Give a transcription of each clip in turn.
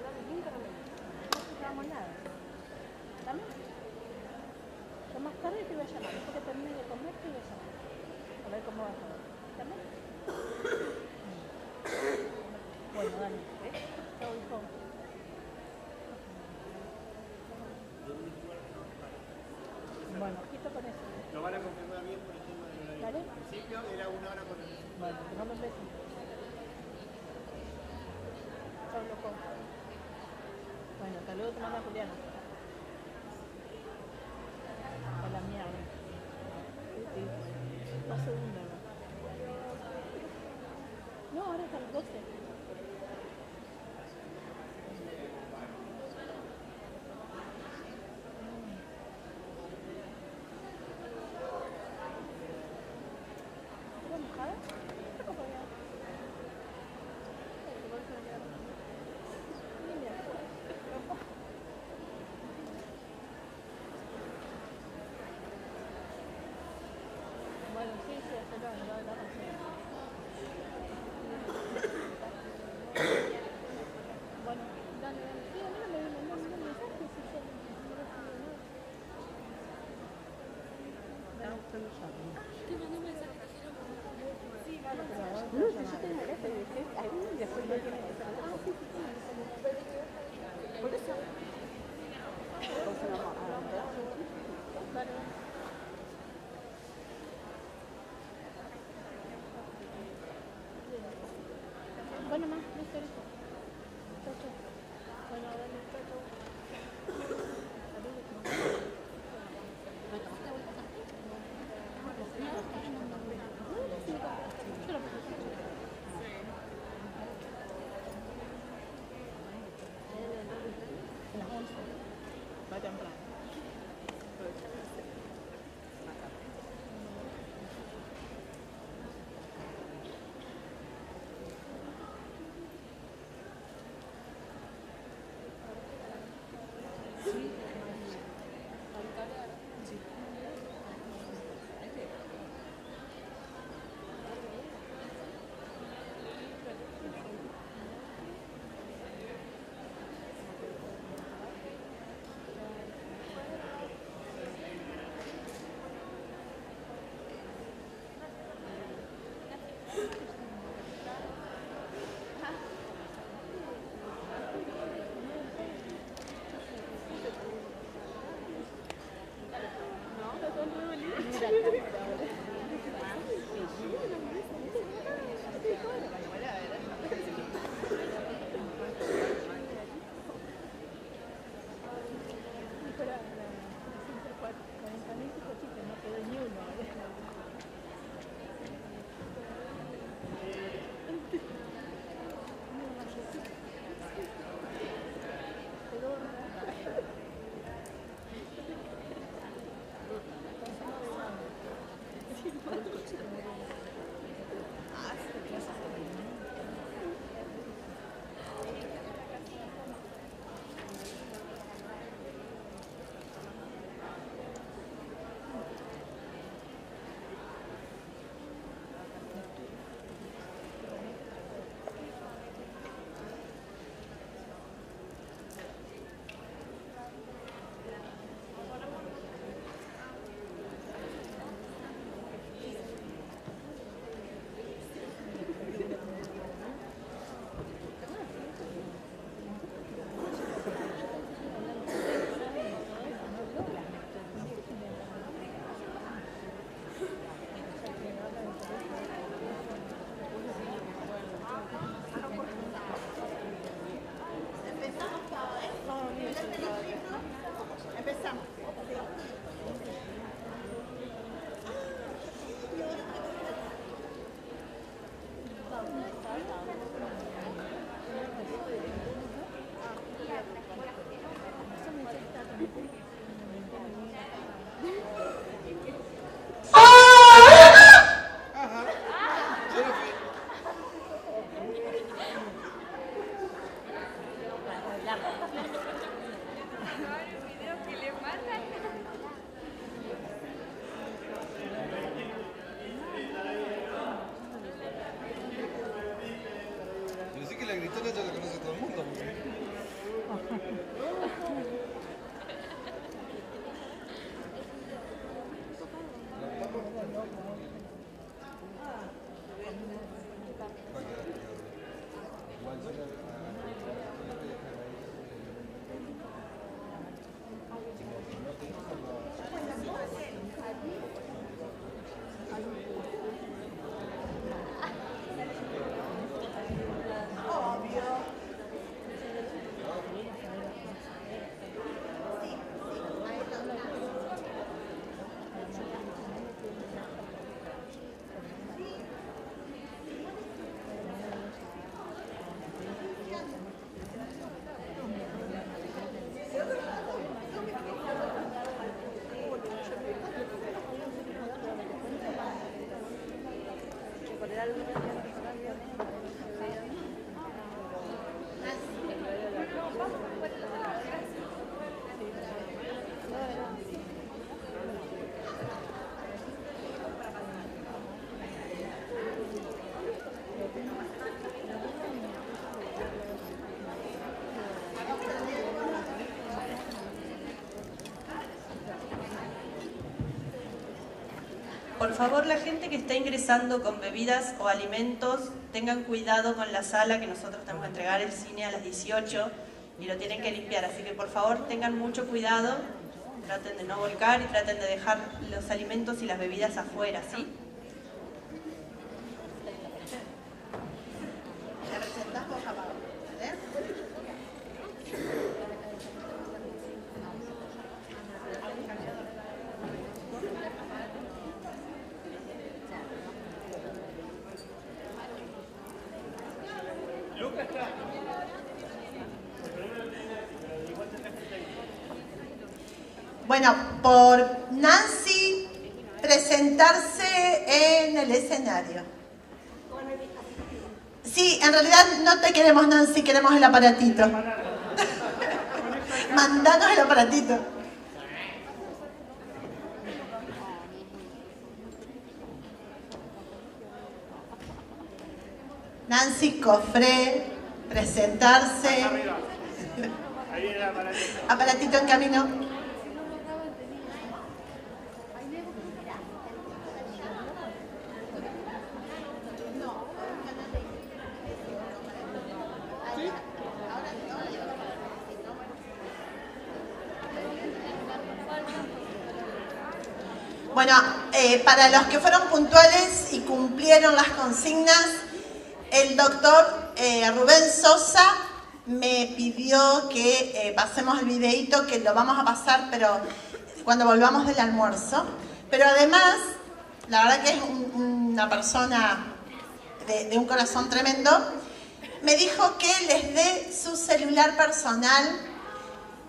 nunca no no llevamos nada. ¿También? Yo más tarde te voy a llamar, después que termine de comer te voy a llamar. A ver cómo va todo. ¿También? Bueno, dale. Chau, hijo. Bueno, quito con eso. Lo van a confirmar bien por el tema del horario. ¿Vale? Al principio era 1 hora con el... Bueno, que no me beses. Chau, loco. Bueno, hasta luego te manda Juliana. A la mierda. Sí. 2 segundos, ¿no? No, ahora hasta las 12. ¿Estás mojada? ¿Qué copa había? Bueno, sí, hacelo, no va a dar Bueno, dale. Sí, a mí no me viene ningún mensaje si yo no recibo nada. Estaba buscando llave. Te mandé un mensaje, dijeron como... Sí, vale, pero ahora no, si yo tengo acá, te dije, ahí después no tiene que ser. Ah, sí. Por eso. Vale. Bueno, más, listo. Chau. Bueno, dale, chau. Las 11. Va temprano. Pero sí que la gritona ya la conoce todo el mundo. Porque... Por favor, la gente que está ingresando con bebidas o alimentos, tengan cuidado con la sala, que nosotros tenemos que entregar el cine a las 18 y lo tienen que limpiar. Así que por favor tengan mucho cuidado, traten de no volcar y traten de dejar los alimentos y las bebidas afuera, ¿sí? ¿La presentás vos abajo? ¿Vale? Bueno, por Nancy presentarse en el escenario. Sí, en realidad no te queremos, Nancy, queremos el aparatito. Mandanos el aparatito. Nancy Cofré, presentarse. Ahí viene el aparatito. Aparatito en camino. Bueno, para los que fueron puntuales y cumplieron las consignas, el doctor Rubén Sosa me pidió que pasemos el videíto, que lo vamos a pasar, pero cuando volvamos del almuerzo. Pero además, la verdad que es una persona de un corazón tremendo, me dijo que les dé su celular personal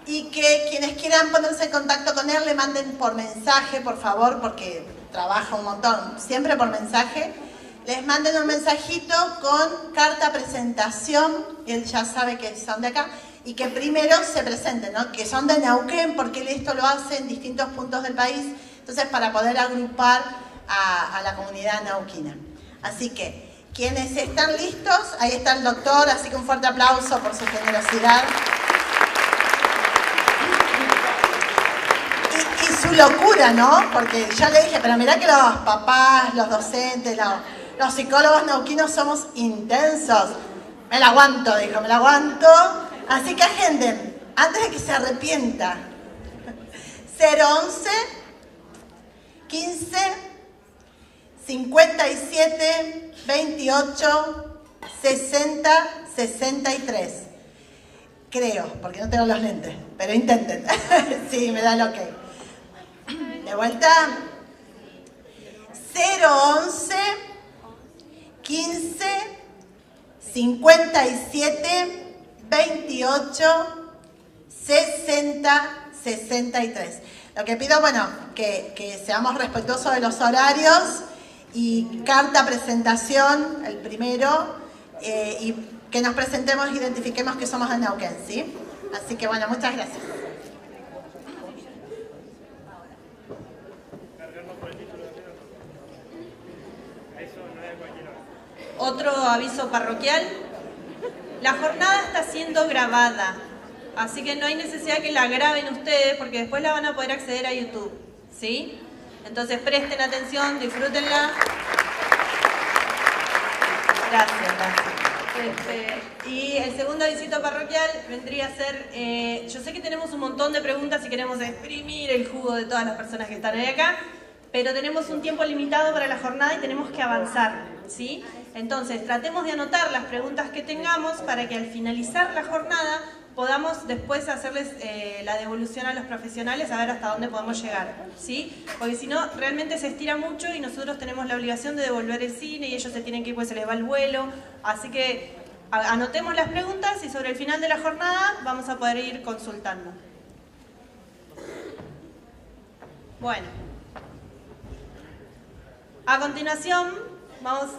y que quienes quieran ponerse en contacto con él le manden por mensaje, por favor, porque trabaja un montón, siempre por mensaje. Les manden un mensajito con carta presentación, él ya sabe que son de acá, y que primero se presenten, ¿no? Que son de Neuquén, porque él esto lo hace en distintos puntos del país, entonces para poder agrupar a la comunidad neuquina. Así que, quienes están listos, ahí está el doctor, así que un fuerte aplauso por su generosidad. Y su locura, ¿no? Porque yo le dije, pero mirá que los papás, los docentes, los psicólogos neuquinos somos intensos. Me la aguanto, dijo, me la aguanto. Así que agenden, antes de que se arrepienta. 011 15 57 28 60 63. Creo, porque no tengo los lentes, pero intenten. Sí, me da el ok. De vuelta. 011 15 57 28 60 63. Lo que pido, bueno, que seamos respetuosos de los horarios y carta presentación, el primero, y que nos presentemos e identifiquemos que somos de Neuquén, ¿sí? Así que, bueno, muchas gracias. Otro aviso parroquial. La jornada está siendo grabada. Así que no hay necesidad que la graben ustedes porque después la van a poder acceder a YouTube, ¿sí? Entonces presten atención, disfrútenla. Gracias, gracias. Y el segundo avisito parroquial vendría a ser, yo sé que tenemos un montón de preguntas y queremos exprimir el jugo de todas las personas que están hoy acá, pero tenemos un tiempo limitado para la jornada y tenemos que avanzar, ¿sí? Entonces tratemos de anotar las preguntas que tengamos para que al finalizar la jornada podamos después hacerles la devolución a los profesionales a ver hasta dónde podemos llegar, ¿sí? Porque si no, realmente se estira mucho y nosotros tenemos la obligación de devolver el cine y ellos se tienen que ir, pues se les va el vuelo. Así que anotemos las preguntas y sobre el final de la jornada vamos a poder ir consultando. Bueno. A continuación, vamos...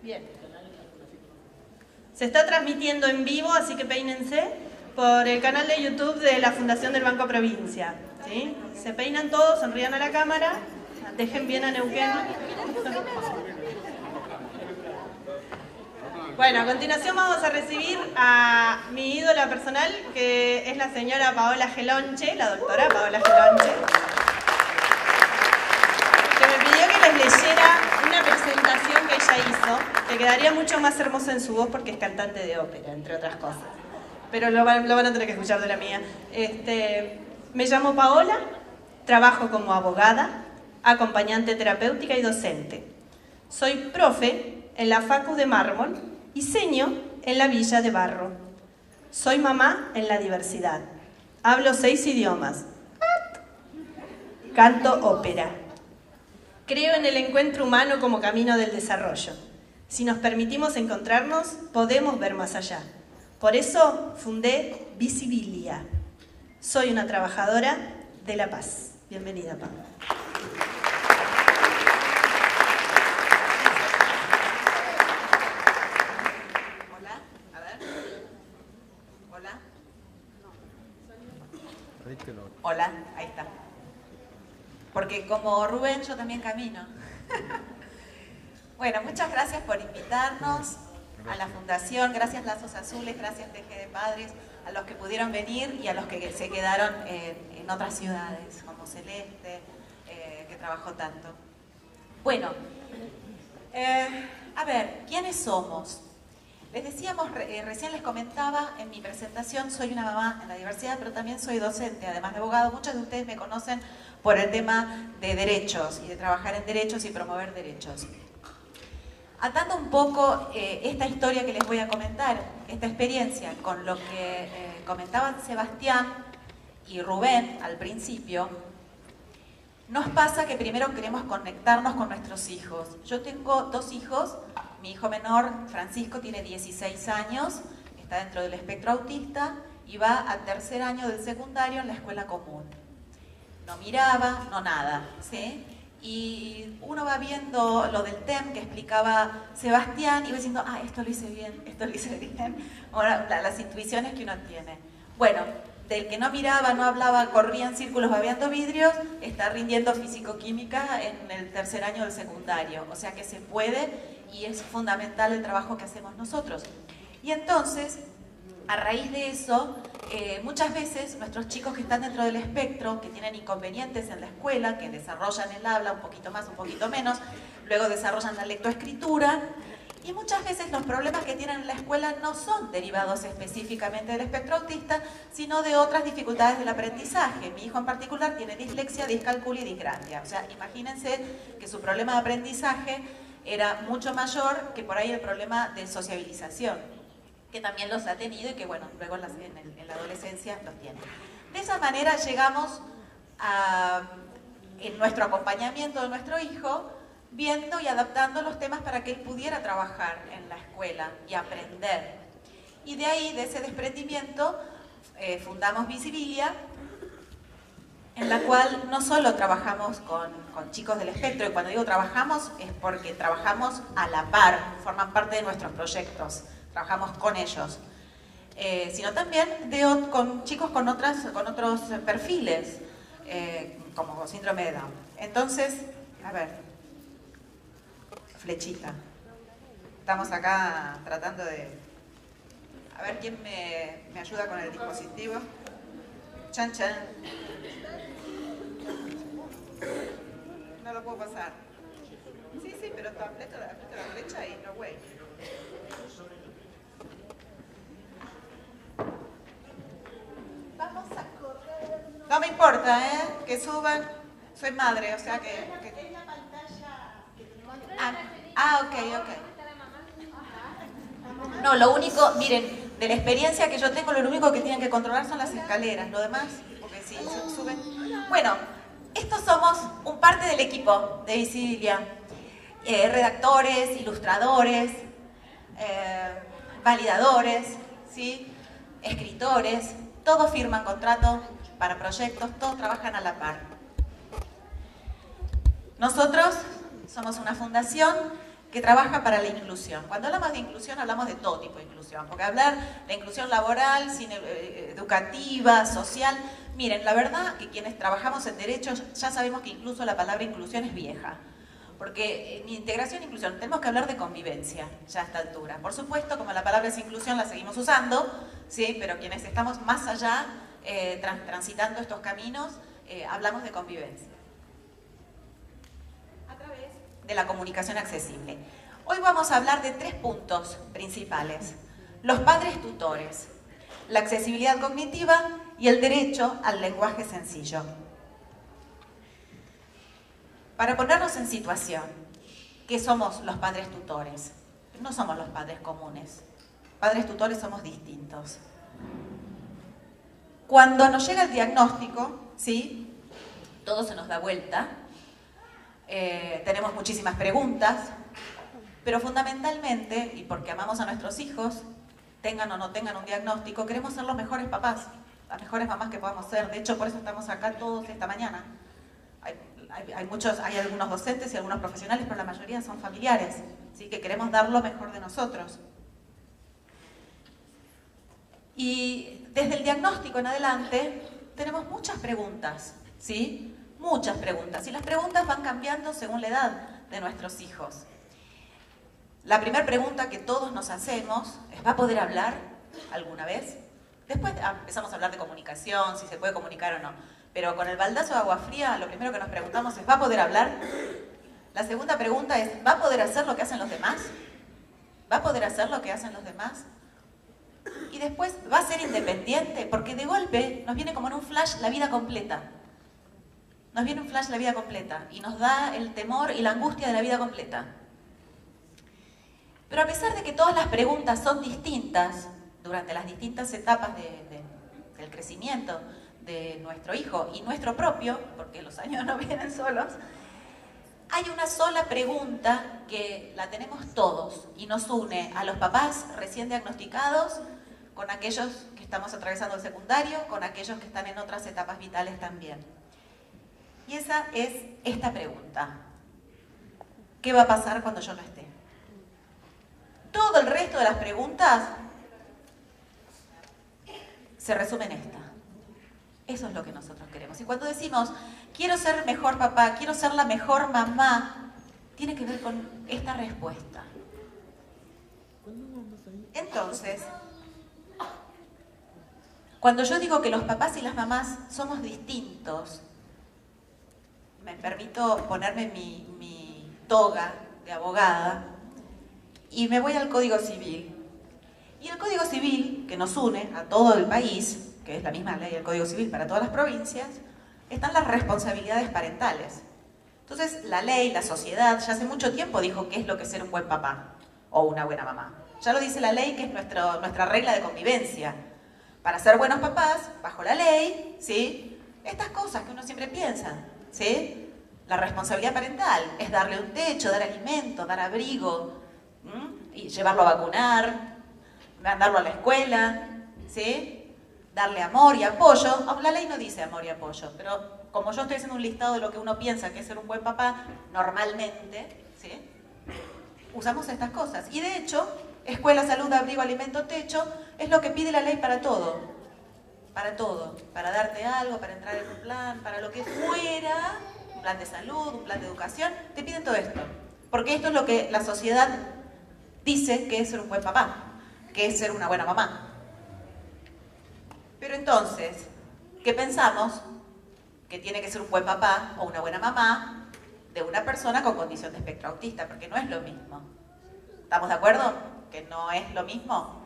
Bien. Se está transmitiendo en vivo, así que peínense, por el canal de YouTube de la Fundación del Banco Provincia, ¿sí? Se peinan todos, sonrían a la cámara, dejen bien a Neuquén. Bueno, a continuación vamos a recibir a mi ídola personal, que es la señora Paola Gelonche, la doctora Paola Gelonche, que me pidió que les leyera una presentación que ella hizo, que quedaría mucho más hermosa en su voz porque es cantante de ópera, entre otras cosas. Pero lo van a tener que escuchar de la mía. Me llamo Paola, trabajo como abogada, acompañante terapéutica y docente. Soy profe en la Facu de Mármol y seño en la Villa de Barro. Soy mamá en la diversidad. Hablo 6 idiomas. Canto ópera. Creo en el encuentro humano como camino del desarrollo. Si nos permitimos encontrarnos, podemos ver más allá. Por eso fundé Visibilia. Soy una trabajadora de la paz. Bienvenida, Paola. Hola, a ver. Hola. Hola, ahí está. Porque como Rubén yo también camino. Bueno, muchas gracias por invitarnos a la Fundación, gracias Lazos Azules, gracias TG de Padres, a los que pudieron venir y a los que se quedaron en otras ciudades, como Celeste, que trabajó tanto. Bueno, a ver, ¿quiénes somos? Les decíamos, recién les comentaba en mi presentación, soy una mamá en la diversidad, pero también soy docente, además de abogado. Muchos de ustedes me conocen por el tema de derechos y de trabajar en derechos y promover derechos. Atando un poco esta historia que les voy a comentar, esta experiencia, con lo que comentaban Sebastián y Rubén al principio, nos pasa que primero queremos conectarnos con nuestros hijos. Yo tengo 2 hijos, mi hijo menor, Francisco, tiene 16 años, está dentro del espectro autista y va al 3er año del secundario en la escuela común. No miraba, no nada, ¿sí? Y uno va viendo lo del TEM que explicaba Sebastián y va diciendo, ah, esto lo hice bien, esto lo hice bien. Ahora, las intuiciones que uno tiene. Bueno, del que no miraba, no hablaba, corría en círculos babeando vidrios, está rindiendo físico-química en el 3er año del secundario. O sea que se puede y es fundamental el trabajo que hacemos nosotros. Y entonces, a raíz de eso, muchas veces nuestros chicos que están dentro del espectro, que tienen inconvenientes en la escuela, que desarrollan el habla un poquito más, un poquito menos, luego desarrollan la lectoescritura, y muchas veces los problemas que tienen en la escuela no son derivados específicamente del espectro autista, sino de otras dificultades del aprendizaje. Mi hijo en particular tiene dislexia, discalculia y disgrafia. O sea, imagínense que su problema de aprendizaje era mucho mayor que por ahí el problema de sociabilización, que también los ha tenido y que, bueno, luego en la adolescencia los tiene. De esa manera llegamos en nuestro acompañamiento de nuestro hijo, viendo y adaptando los temas para que él pudiera trabajar en la escuela y aprender. Y de ahí, de ese desprendimiento, fundamos Visibilia, en la cual no solo trabajamos con chicos del espectro, y cuando digo trabajamos es porque trabajamos a la par, forman parte de nuestros proyectos, trabajamos con ellos, sino también con chicos con otros perfiles, como síndrome de Down. Entonces, a ver, flechita. Estamos acá tratando de... A ver quién me ayuda con el dispositivo. Chan, chan. No lo puedo pasar. Sí, pero aprieto la derecha y no way. Vamos a correr. No me importa, que suban. Soy madre, o sea que... Es la pantalla que Ok. No, lo único, miren, de la experiencia que yo tengo, lo único que tienen que controlar son las escaleras, lo demás, porque si suben... Bueno, estos somos un parte del equipo de Visibilia. Redactores, ilustradores, validadores, ¿sí? Escritores, todos firman contratos para proyectos, todos trabajan a la par. Nosotros somos una fundación que trabaja para la inclusión. Cuando hablamos de inclusión, hablamos de todo tipo de inclusión, porque hablar de inclusión laboral, educativa, social, miren, la verdad que quienes trabajamos en derechos ya sabemos que incluso la palabra inclusión es vieja. Porque en integración e inclusión tenemos que hablar de convivencia ya a esta altura. Por supuesto, como la palabra es inclusión, la seguimos usando, ¿sí? Pero quienes estamos más allá, transitando estos caminos, hablamos de convivencia. A través de la comunicación accesible. Hoy vamos a hablar de 3 puntos principales. Los padres tutores, la accesibilidad cognitiva y el derecho al lenguaje sencillo. Para ponernos en situación, ¿qué somos los padres tutores? No somos los padres comunes. Padres tutores somos distintos. Cuando nos llega el diagnóstico, ¿sí? Todo se nos da vuelta. Tenemos muchísimas preguntas, pero fundamentalmente, y porque amamos a nuestros hijos, tengan o no tengan un diagnóstico, queremos ser los mejores papás, las mejores mamás que podamos ser. De hecho, por eso estamos acá todos esta mañana. Hay algunos docentes y algunos profesionales, pero la mayoría son familiares, ¿sí? Que queremos dar lo mejor de nosotros. Y desde el diagnóstico en adelante tenemos muchas preguntas, ¿sí? Muchas preguntas. Y las preguntas van cambiando según la edad de nuestros hijos. La primera pregunta que todos nos hacemos es: ¿va a poder hablar alguna vez? Después empezamos a hablar de comunicación, si se puede comunicar o no. Pero con el baldazo de agua fría, lo primero que nos preguntamos es: ¿va a poder hablar? La segunda pregunta es: ¿va a poder hacer lo que hacen los demás? ¿Va a poder hacer lo que hacen los demás? Y después, ¿va a ser independiente? Porque de golpe nos viene como en un flash la vida completa. Nos viene un flash la vida completa y nos da el temor y la angustia de la vida completa. Pero a pesar de que todas las preguntas son distintas, durante las distintas etapas del crecimiento de nuestro hijo y nuestro propio, porque los años no vienen solos, hay una sola pregunta que la tenemos todos y nos une a los papás recién diagnosticados con aquellos que estamos atravesando el secundario, con aquellos que están en otras etapas vitales también. Y esa es esta pregunta: ¿qué va a pasar cuando yo no esté? Todo el resto de las preguntas se resume en esta. Eso es lo que nosotros queremos. Y cuando decimos, quiero ser mejor papá, quiero ser la mejor mamá, tiene que ver con esta respuesta. Entonces, cuando yo digo que los papás y las mamás somos distintos, me permito ponerme mi toga de abogada y me voy al Código Civil. Y el Código Civil, que nos une a todo el país, que es la misma ley del Código Civil para todas las provincias, están las responsabilidades parentales. Entonces, la ley, la sociedad, ya hace mucho tiempo dijo qué es lo que es ser un buen papá o una buena mamá. Ya lo dice la ley, que es nuestra regla de convivencia. Para ser buenos papás, bajo la ley, ¿sí? Estas cosas que uno siempre piensa, ¿sí? La responsabilidad parental es darle un techo, dar alimento, dar abrigo, y llevarlo a vacunar, mandarlo a la escuela, ¿sí? Darle amor y apoyo. La ley no dice amor y apoyo, pero como yo estoy haciendo un listado de lo que uno piensa que es ser un buen papá, normalmente, ¿sí? Usamos estas cosas. Y de hecho, escuela, salud, abrigo, alimento, techo, es lo que pide la ley para todo. Para todo. Para darte algo, para entrar en un plan, para lo que fuera, un plan de salud, un plan de educación, te piden todo esto. Porque esto es lo que la sociedad dice que es ser un buen papá, que es ser una buena mamá. Pero entonces, ¿qué pensamos? Que tiene que ser un buen papá o una buena mamá de una persona con condición de espectro autista, porque no es lo mismo. ¿Estamos de acuerdo? Que no es lo mismo.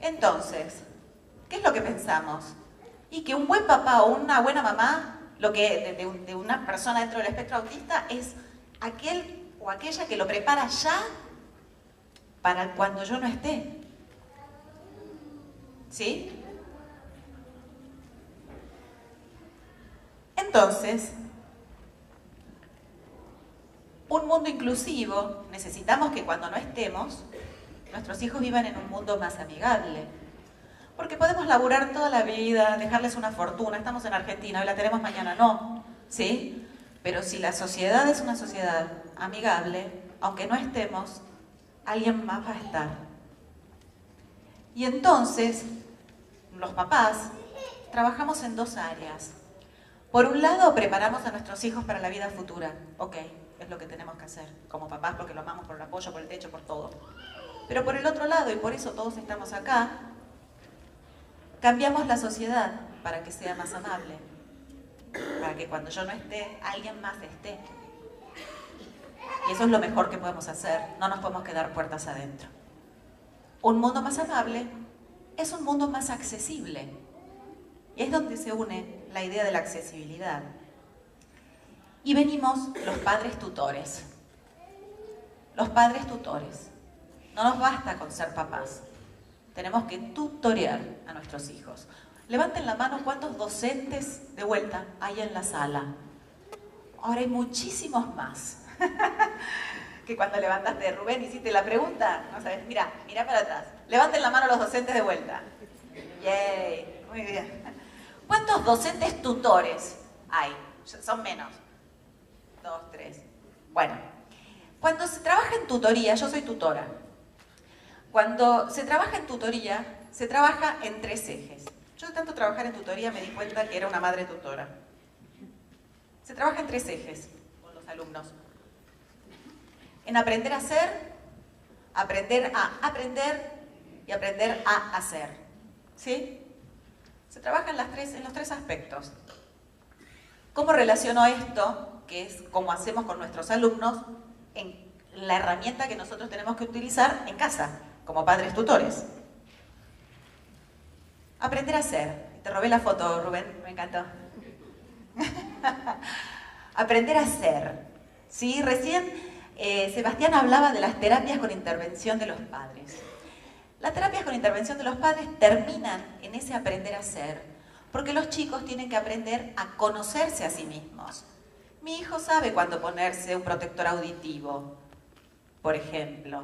Entonces, ¿qué es lo que pensamos? Y que un buen papá o una buena mamá, de una persona dentro del espectro autista, es aquel o aquella que lo prepara ya para cuando yo no esté. ¿Sí? Entonces, un mundo inclusivo, necesitamos que cuando no estemos, nuestros hijos vivan en un mundo más amigable. Porque podemos laburar toda la vida, dejarles una fortuna, estamos en Argentina, hoy la tenemos, mañana no, ¿sí? Pero si la sociedad es una sociedad amigable, aunque no estemos, alguien más va a estar. Y entonces, los papás trabajamos en dos áreas. Por un lado, preparamos a nuestros hijos para la vida futura. Ok, es lo que tenemos que hacer como papás, porque lo amamos por el apoyo, por el techo, por todo. Pero por el otro lado, y por eso todos estamos acá, cambiamos la sociedad para que sea más amable. Para que cuando yo no esté, alguien más esté. Y eso es lo mejor que podemos hacer. No nos podemos quedar puertas adentro. Un mundo más amable es un mundo más accesible. Y es donde se une la idea de la accesibilidad. Y venimos los padres tutores. Los padres tutores. No nos basta con ser papás. Tenemos que tutorear a nuestros hijos. Levanten la mano cuántos docentes de vuelta hay en la sala. Ahora hay muchísimos más. Que cuando levantaste, Rubén, hiciste la pregunta, no sabes, mira para atrás. Levanten la mano los docentes de vuelta. Yay, muy bien. ¿Cuántos docentes tutores hay? Son menos. 2, 3. Bueno, cuando se trabaja en tutoría, yo soy tutora. Cuando se trabaja en tutoría, se trabaja en 3 ejes. Yo de tanto trabajar en tutoría me di cuenta que era una madre tutora. Se trabaja en 3 ejes con los alumnos. En aprender a hacer, aprender a aprender y aprender a hacer. ¿Sí? Se trabaja en los 3 aspectos. ¿Cómo relaciono esto, que es como hacemos con nuestros alumnos, en la herramienta que nosotros tenemos que utilizar en casa, como padres tutores? Aprender a hacer. Te robé la foto, Rubén, me encantó. Aprender a hacer. ¿Sí? Recién Sebastián hablaba de las terapias con intervención de los padres. Las terapias con intervención de los padres terminan en ese aprender a hacer, porque los chicos tienen que aprender a conocerse a sí mismos. Mi hijo sabe cuándo ponerse un protector auditivo, por ejemplo,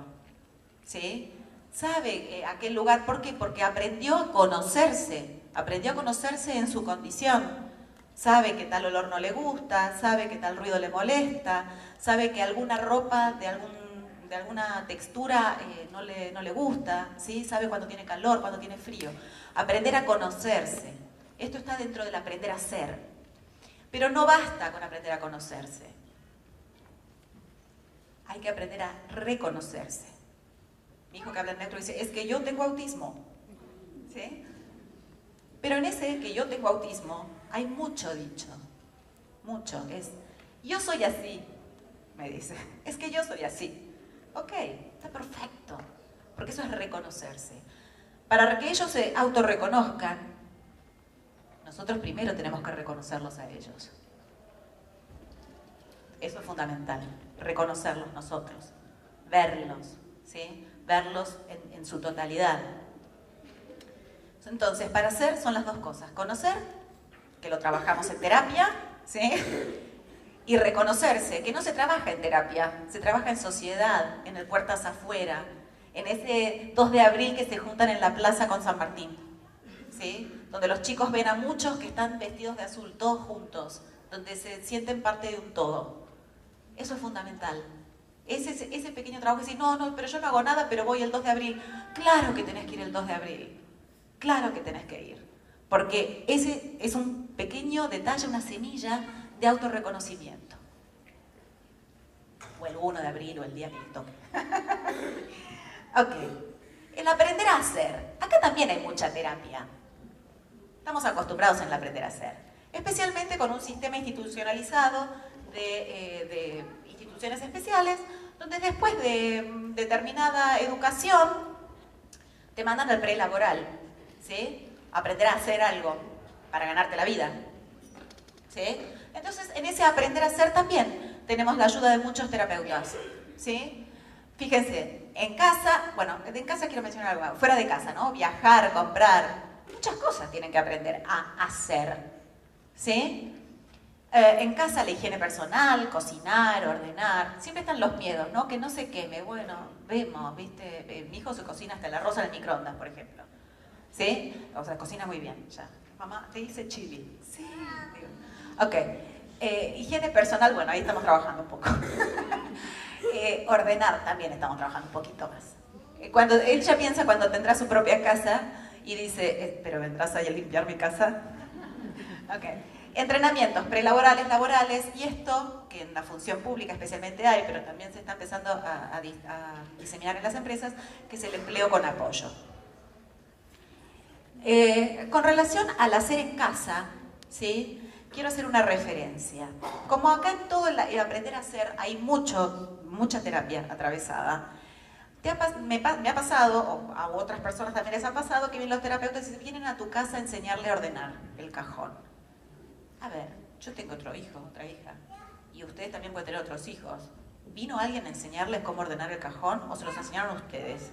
¿sí? Sabe a qué lugar, ¿por qué? Porque aprendió a conocerse en su condición. Sabe que tal olor no le gusta, sabe que tal ruido le molesta, sabe que alguna ropa de alguna textura no le gusta, ¿sí? Sabe cuándo tiene calor, cuándo tiene frío. Aprender a conocerse. Esto está dentro del aprender a hacer. Pero no basta con aprender a conocerse. Hay que aprender a reconocerse. Mi hijo que habla en neutro dice, es que yo tengo autismo. ¿Sí? Pero en ese que yo tengo autismo hay mucho dicho. Mucho. Es, yo soy así, me dice. Es que yo soy así. Ok, está perfecto, porque eso es reconocerse. Para que ellos se autorreconozcan, nosotros primero tenemos que reconocerlos a ellos. Eso es fundamental, reconocerlos nosotros, verlos, ¿sí? Verlos en su totalidad. Entonces, para hacer son las 2 cosas, conocer, que lo trabajamos en terapia, ¿sí? Y reconocerse, que no se trabaja en terapia, se trabaja en sociedad, en el puertas afuera, en ese 2 de abril que se juntan en la plaza con San Martín, ¿sí? Donde los chicos ven a muchos que están vestidos de azul, todos juntos, donde se sienten parte de un todo. Eso es fundamental. Ese pequeño trabajo que dice, no, pero yo no hago nada, pero voy el 2 de abril. Claro que tenés que ir el 2 de abril, claro que tenés que ir, porque ese es un pequeño detalle, una semilla de autorreconocimiento. O el 1 de abril o el día que les toque. Ok. El aprender a hacer. Acá también hay mucha terapia. estamos acostumbrados en el aprender a hacer, especialmente con un sistema institucionalizado de instituciones especiales, donde después de determinada educación te mandan al prelaboral, ¿sí? Aprender a hacer algo para ganarte la vida, ¿sí? Entonces, en ese aprender a hacer también tenemos la ayuda de muchos terapeutas, ¿sí? Fíjense, en casa, bueno, en casa quiero mencionar algo, fuera de casa, ¿no? Viajar, comprar, muchas cosas tienen que aprender a hacer, ¿sí? En casa la higiene personal, cocinar, ordenar, siempre están los miedos, ¿no? Que no se queme, bueno, vemos, ¿viste? Mi hijo se cocina hasta el arroz en el microondas, por ejemplo, ¿sí? O sea, cocina muy bien, ya. Mamá, te hice chili, sí, digo. Ok, higiene personal, bueno, ahí estamos trabajando un poco. Ordenar también estamos trabajando un poquito más. Cuando él ya piensa cuando tendrá su propia casa y dice, pero ¿vendrás ahí a limpiar mi casa? Ok. Entrenamientos prelaborales, laborales, y esto, que en la función pública especialmente hay, pero también se está empezando a diseminar en las empresas, que es el empleo con apoyo. Con relación al hacer en casa, ¿sí? Quiero hacer una referencia. Como acá en todo el aprender a hacer hay mucha terapia atravesada, me ha pasado, o a otras personas también les ha pasado, que vienen los terapeutas y vienen a tu casa a enseñarle a ordenar el cajón. A ver, yo tengo otro hijo, otra hija, y ustedes también pueden tener otros hijos. ¿Vino alguien a enseñarles cómo ordenar el cajón o se los enseñaron ustedes?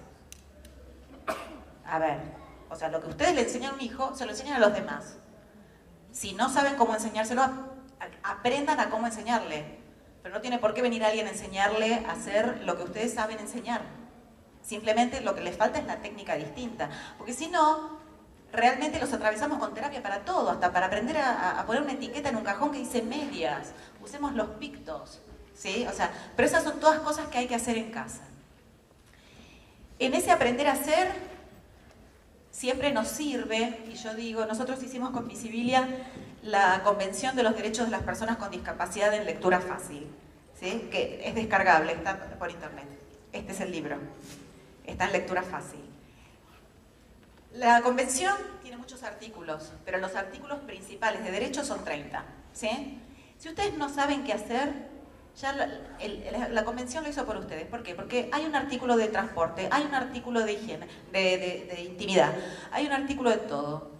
A ver, o sea, lo que ustedes le enseñan a un hijo, se lo enseñan a los demás. Si no saben cómo enseñárselo, aprendan a cómo enseñarle. Pero no tiene por qué venir alguien a enseñarle a hacer lo que ustedes saben enseñar. Simplemente lo que les falta es la técnica distinta. Porque si no, realmente los atravesamos con terapia para todo, hasta para aprender a poner una etiqueta en un cajón que dice medias. Usemos los pictos, ¿sí? O sea, pero esas son todas cosas que hay que hacer en casa. En ese aprender a hacer siempre nos sirve, y yo digo, nosotros hicimos con Visibilia la Convención de los Derechos de las Personas con Discapacidad en lectura fácil, ¿sí? Que es descargable, está por internet. Este es el libro, está en lectura fácil. La Convención tiene muchos artículos, pero los artículos principales de derechos son 30, ¿sí? Si ustedes no saben qué hacer, ya la Convención lo hizo por ustedes. ¿Por qué? Porque hay un artículo de transporte, hay un artículo de higiene, de intimidad, hay un artículo de todo.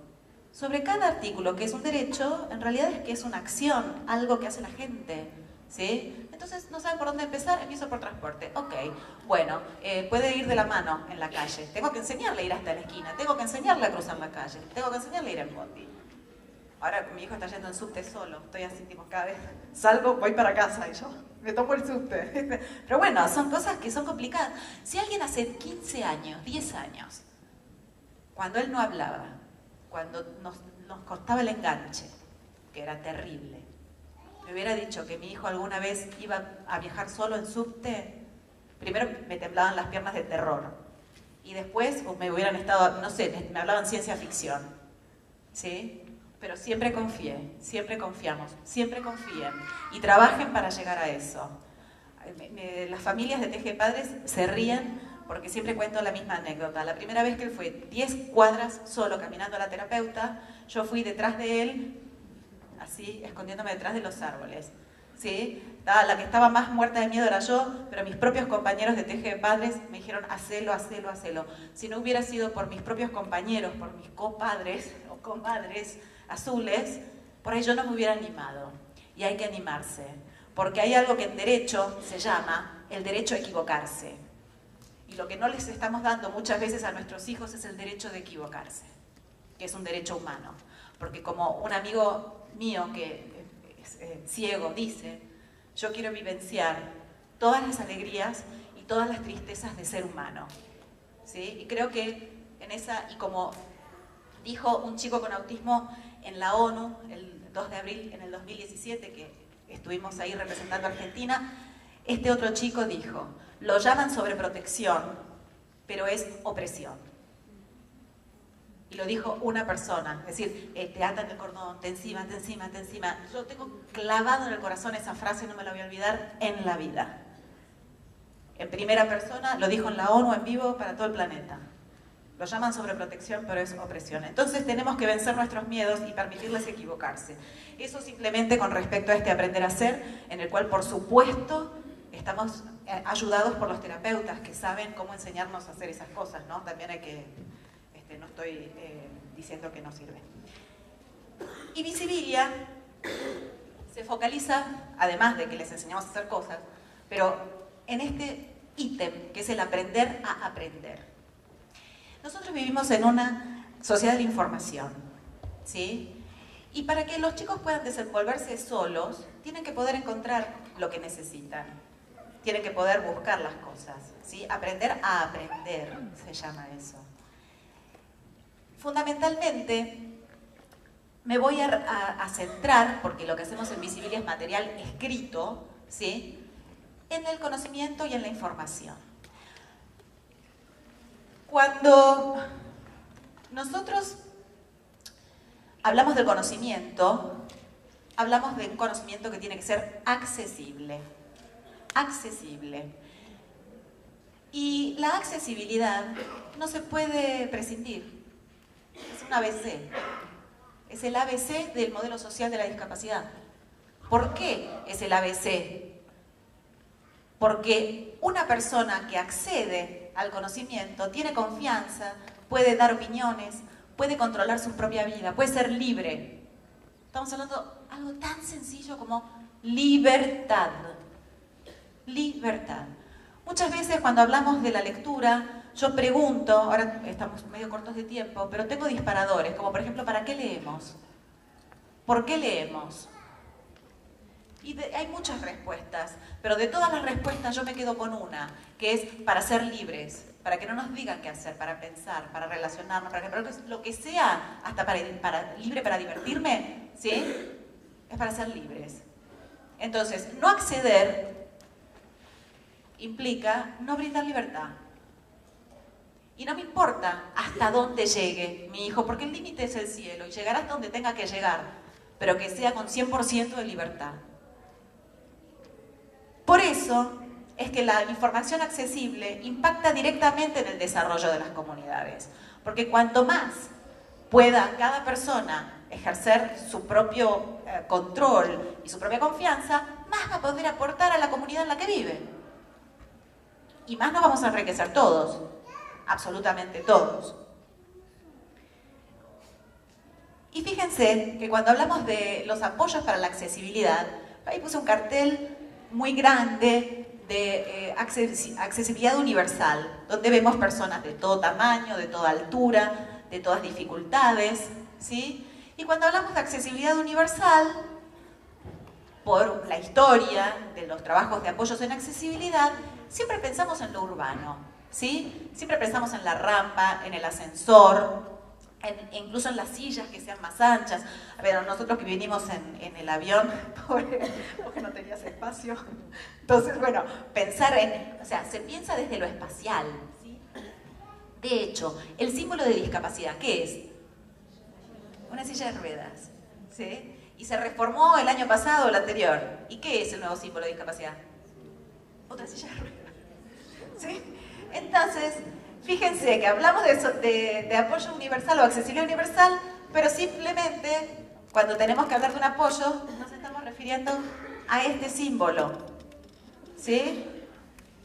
Sobre cada artículo que es un derecho, en realidad es que es una acción, algo que hace la gente, ¿sí? Entonces, no saben por dónde empezar, empiezo por transporte. Ok, bueno, puede ir de la mano en la calle. Tengo que enseñarle a ir hasta la esquina, tengo que enseñarle a cruzar la calle, tengo que enseñarle a ir en bondi. Ahora mi hijo está yendo en subte solo, estoy así, tipo, cada vez salgo, voy para casa y yo me tomo el subte. Pero bueno, son cosas que son complicadas. Si alguien hace 15 años, 10 años, cuando él no hablaba, cuando nos costaba el enganche, que era terrible, me hubiera dicho que mi hijo alguna vez iba a viajar solo en subte, primero me temblaban las piernas de terror, y después me hubieran estado, no sé, me hablaban ciencia ficción, ¿sí? Pero siempre confié, siempre confiamos, siempre confíen y trabajen para llegar a eso. Las familias de TG Padres se ríen porque siempre cuento la misma anécdota. La primera vez que él fue 10 cuadras solo caminando a la terapeuta, yo fui detrás de él, así, escondiéndome detrás de los árboles, ¿sí? La que estaba más muerta de miedo era yo, pero mis propios compañeros de TG Padres me dijeron, hacelo, hacelo, hacelo. Si no hubiera sido por mis propios compañeros, por mis copadres o comadres azules, por ahí yo no me hubiera animado. Y hay que animarse, porque hay algo que en derecho se llama el derecho a equivocarse. Y lo que no les estamos dando muchas veces a nuestros hijos es el derecho de equivocarse, que es un derecho humano. Porque como un amigo mío que es ciego dice, yo quiero vivenciar todas las alegrías y todas las tristezas de ser humano, ¿sí? Y creo que en esa, y como dijo un chico con autismo en la ONU el 2 de abril en el 2017, que estuvimos ahí representando a Argentina, este otro chico dijo, lo llaman sobreprotección, pero es opresión. Y lo dijo una persona, es decir, te atan el cordón, te encima, te encima, te encima. Yo tengo clavado en el corazón esa frase y no me la voy a olvidar en la vida. En primera persona, lo dijo en la ONU en vivo para todo el planeta. Lo llaman sobreprotección, pero es opresión. Entonces tenemos que vencer nuestros miedos y permitirles equivocarse. Eso simplemente con respecto a este aprender a ser, en el cual, por supuesto, estamos ayudados por los terapeutas que saben cómo enseñarnos a hacer esas cosas, ¿no? También hay que, no estoy diciendo que no sirve. Y Visibilia se focaliza, además de que les enseñamos a hacer cosas, pero en este ítem que es el aprender a aprender. Nosotros vivimos en una sociedad de información, ¿sí? Y para que los chicos puedan desenvolverse solos, tienen que poder encontrar lo que necesitan. Tienen que poder buscar las cosas, ¿sí? Aprender a aprender, se llama eso. Fundamentalmente, me voy a centrar, porque lo que hacemos en Visibilia es material escrito, ¿sí? En el conocimiento y en la información. Cuando nosotros hablamos del conocimiento, hablamos de un conocimiento que tiene que ser accesible. Accesible. Y la accesibilidad no se puede prescindir. Es un ABC. Es el ABC del modelo social de la discapacidad. ¿Por qué es el ABC? Porque una persona que accede al conocimiento tiene confianza, puede dar opiniones, puede controlar su propia vida, puede ser libre. Estamos hablando de algo tan sencillo como libertad. Libertad. Muchas veces cuando hablamos de la lectura, yo pregunto, ahora estamos medio cortos de tiempo, pero tengo disparadores, como por ejemplo, ¿para qué leemos? ¿Por qué leemos? Y hay muchas respuestas, pero de todas las respuestas yo me quedo con una, que es para ser libres, para que no nos digan qué hacer, para pensar, para relacionarnos, para lo que sea, hasta libre para divertirme, ¿sí? Es para ser libres. Entonces, no acceder implica no brindar libertad. Y no me importa hasta dónde llegue mi hijo, porque el límite es el cielo y llegará hasta donde tenga que llegar, pero que sea con 100% de libertad. Por eso es que la información accesible impacta directamente en el desarrollo de las comunidades, porque cuanto más pueda cada persona ejercer su propio control y su propia confianza, más va a poder aportar a la comunidad en la que vive. Y más nos vamos a enriquecer todos, absolutamente todos. Y fíjense que cuando hablamos de los apoyos para la accesibilidad, ahí puse un cartel muy grande de accesibilidad universal, donde vemos personas de todo tamaño, de toda altura, de todas dificultades, ¿sí? Y cuando hablamos de accesibilidad universal, por la historia de los trabajos de apoyos en accesibilidad, siempre pensamos en lo urbano, ¿sí? Siempre pensamos en la rampa, en el ascensor, incluso en las sillas que sean más anchas. A ver, nosotros que vinimos en el avión, porque no tenías espacio. Entonces, bueno, o sea, se piensa desde lo espacial, ¿sí? De hecho, el símbolo de discapacidad, ¿qué es? Una silla de ruedas, ¿sí? Y se reformó el año pasado o el anterior. ¿Y qué es el nuevo símbolo de discapacidad? Otra silla de ruedas, ¿sí? Entonces, fíjense que hablamos de apoyo universal o accesibilidad universal, pero simplemente cuando tenemos que hablar de un apoyo nos estamos refiriendo a este símbolo, ¿sí?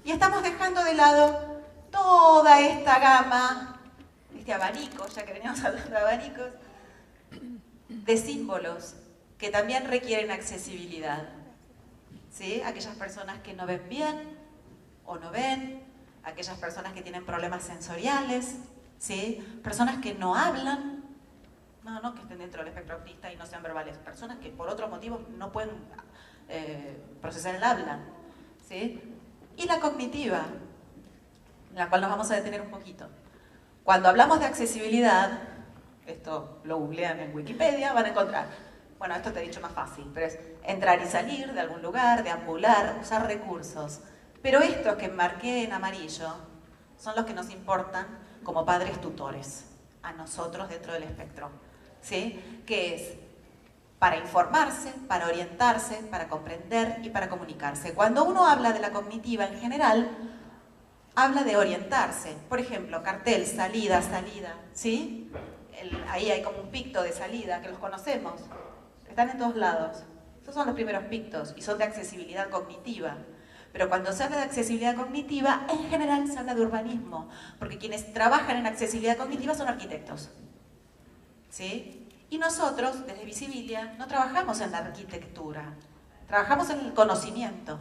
Y estamos dejando de lado toda esta gama, este abanico, ya que veníamos hablando de abanicos, de símbolos que también requieren accesibilidad, ¿sí? Aquellas personas que no ven bien o no ven, aquellas personas que tienen problemas sensoriales, ¿sí? Personas que no hablan, no que estén dentro del espectro autista y no sean verbales, personas que por otros motivos no pueden procesar el habla, ¿sí? Y la cognitiva, en la cual nos vamos a detener un poquito. Cuando hablamos de accesibilidad, esto lo googlean en Wikipedia, van a encontrar, bueno, esto te he dicho más fácil, pero es entrar y salir de algún lugar, deambular, usar recursos. Pero estos que marqué en amarillo son los que nos importan como padres tutores, a nosotros dentro del espectro, ¿sí? Que es para informarse, para orientarse, para comprender y para comunicarse. Cuando uno habla de la cognitiva en general, habla de orientarse. Por ejemplo, cartel, salida, salida, ¿sí? Ahí hay como un picto de salida, que los conocemos. Están en todos lados. Esos son los primeros pictos y son de accesibilidad cognitiva. Pero cuando se habla de accesibilidad cognitiva, en general se habla de urbanismo, porque quienes trabajan en accesibilidad cognitiva son arquitectos, ¿sí? Y nosotros, desde Visibilia, no trabajamos en la arquitectura, trabajamos en el conocimiento,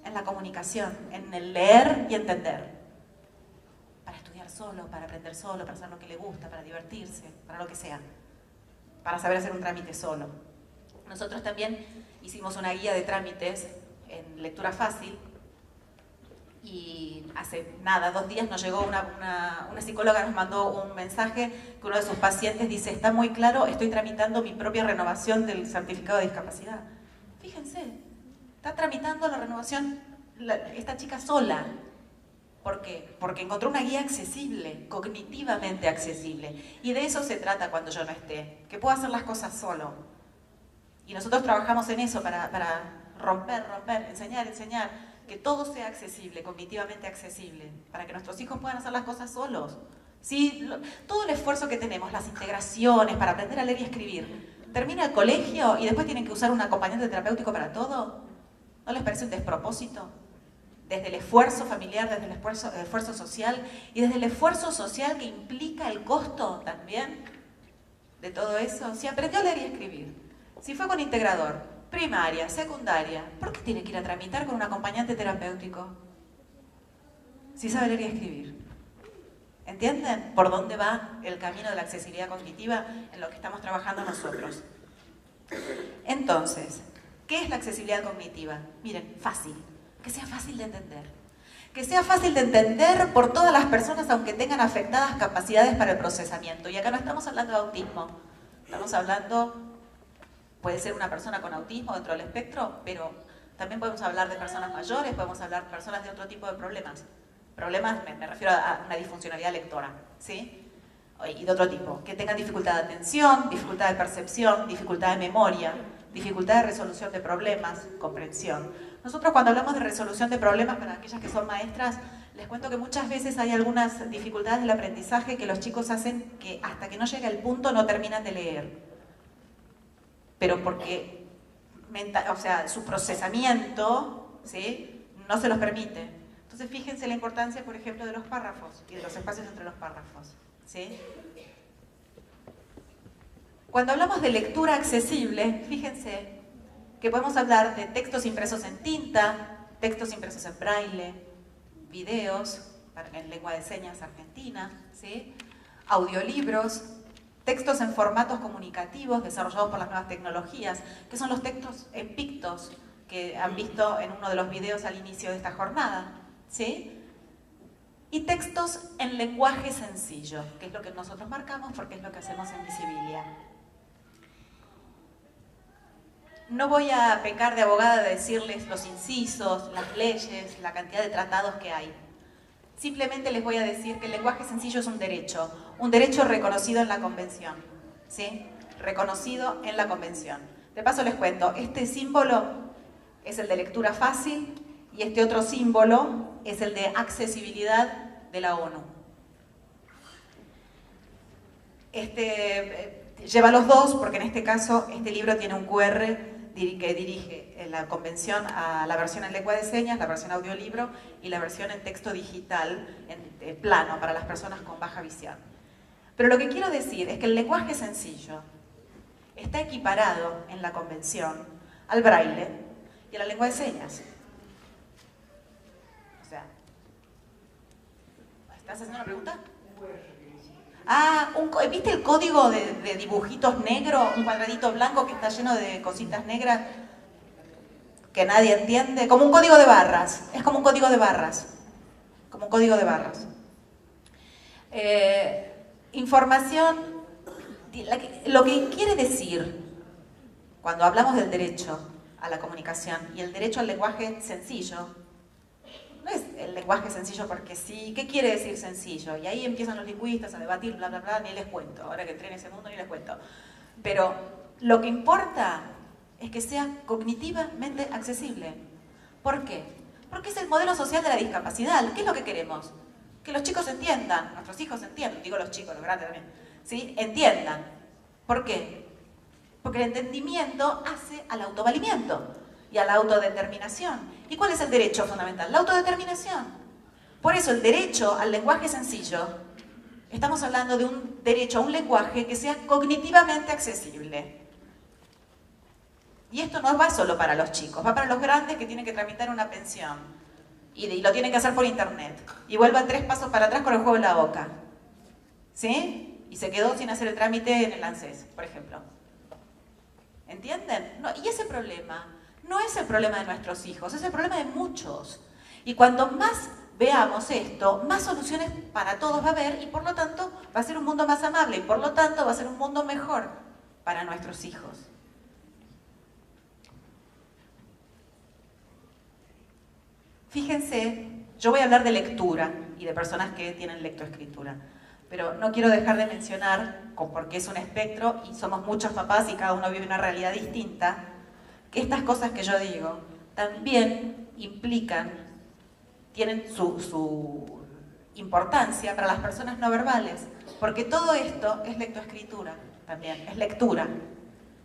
en la comunicación, en el leer y entender. Para estudiar solo, para aprender solo, para hacer lo que le gusta, para divertirse, para lo que sea. Para saber hacer un trámite solo. Nosotros también hicimos una guía de trámites en lectura fácil y hace nada, 2 días nos llegó una psicóloga, nos mandó un mensaje que uno de sus pacientes dice: está muy claro, estoy tramitando mi propia renovación del certificado de discapacidad. Fíjense, está tramitando la renovación esta chica sola. ¿Por qué? Porque encontró una guía accesible, cognitivamente accesible. Y de eso se trata cuando yo no esté, que pueda hacer las cosas solo. Y nosotros trabajamos en eso para romper, enseñar, que todo sea accesible, cognitivamente accesible, para que nuestros hijos puedan hacer las cosas solos. ¿Sí? Todo el esfuerzo que tenemos, las integraciones para aprender a leer y escribir, termina el colegio y después tienen que usar un acompañante terapéutico para todo. ¿No les parece un despropósito? Desde el esfuerzo familiar, desde el esfuerzo social y desde el esfuerzo social que implica el costo también de todo eso. Si aprendió a leer y escribir, si fue con integrador, primaria, secundaria, ¿por qué tiene que ir a tramitar con un acompañante terapéutico? Si sabe leer y escribir. ¿Entienden por dónde va el camino de la accesibilidad cognitiva en lo que estamos trabajando nosotros? Entonces, ¿qué es la accesibilidad cognitiva? Miren, fácil. Que sea fácil de entender. Que sea fácil de entender por todas las personas, aunque tengan afectadas capacidades para el procesamiento. Y acá no estamos hablando de autismo. Estamos hablando, puede ser una persona con autismo dentro del espectro, pero también podemos hablar de personas mayores, podemos hablar de personas de otro tipo de problemas. Problemas, me refiero a una disfuncionalidad lectora, ¿sí? Y de otro tipo. Que tengan dificultad de atención, dificultad de percepción, dificultad de memoria, dificultad de resolución de problemas, comprensión. Nosotros cuando hablamos de resolución de problemas, para aquellas que son maestras, les cuento que muchas veces hay algunas dificultades del aprendizaje que los chicos hacen que hasta que no llega el punto no terminan de leer. Pero porque su procesamiento, ¿sí?, no se los permite. Entonces fíjense la importancia, por ejemplo, de los párrafos y de los espacios entre los párrafos, ¿sí? Cuando hablamos de lectura accesible, fíjense que podemos hablar de textos impresos en tinta, textos impresos en braille, videos en lengua de señas argentina, ¿sí?, audiolibros, textos en formatos comunicativos desarrollados por las nuevas tecnologías, que son los textos en pictos que han visto en uno de los videos al inicio de esta jornada, ¿sí? Y textos en lenguaje sencillo, que es lo que nosotros marcamos porque es lo que hacemos en Visibilia. No voy a pecar de abogada de decirles los incisos, las leyes, la cantidad de tratados que hay. Simplemente les voy a decir que el lenguaje sencillo es un derecho reconocido en la Convención, ¿sí? Reconocido en la Convención. De paso les cuento, este símbolo es el de lectura fácil y este otro símbolo es el de accesibilidad de la ONU. Lleva los dos porque en este caso este libro tiene un QR que dirige la convención a la versión en lengua de señas, la versión audiolibro y la versión en texto digital en plano para las personas con baja visión. Pero lo que quiero decir es que el lenguaje sencillo está equiparado en la convención al braille y a la lengua de señas. O sea, ¿estás haciendo una pregunta? Ah, ¿viste el código de dibujitos negro? Un cuadradito blanco que está lleno de cositas negras que nadie entiende. Como un código de barras. Es como un código de barras. Como un código de barras. Información. Lo que quiere decir cuando hablamos del derecho a la comunicación y el derecho al lenguaje sencillo, no es el lenguaje sencillo porque sí. ¿Qué quiere decir sencillo? Y ahí empiezan los lingüistas a debatir, bla, bla, bla, ni les cuento. Ahora que entré en ese mundo ni les cuento. Pero lo que importa es que sea cognitivamente accesible. ¿Por qué? Porque es el modelo social de la discapacidad. ¿Qué es lo que queremos? Que los chicos entiendan, nuestros hijos entiendan, digo los chicos, los grandes también, ¿sí? Entiendan. ¿Por qué? Porque el entendimiento hace al autovalimiento y a la autodeterminación. ¿Y cuál es el derecho fundamental? La autodeterminación. Por eso el derecho al lenguaje sencillo, estamos hablando de un derecho a un lenguaje que sea cognitivamente accesible. Y esto no va solo para los chicos, va para los grandes que tienen que tramitar una pensión y lo tienen que hacer por internet. Y vuelvan 3 pasos para atrás con el juego en la boca. ¿Sí? Y se quedó sin hacer el trámite en el ANSES, por ejemplo. ¿Entienden? No, y ese problema no es el problema de nuestros hijos, es el problema de muchos. Y cuanto más veamos esto, más soluciones para todos va a haber y por lo tanto va a ser un mundo más amable y por lo tanto va a ser un mundo mejor para nuestros hijos. Fíjense, yo voy a hablar de lectura y de personas que tienen lectoescritura, pero no quiero dejar de mencionar, porque es un espectro y somos muchos papás y cada uno vive una realidad distinta, que estas cosas que yo digo también implican, tienen su importancia para las personas no verbales, porque todo esto es lectoescritura también, es lectura,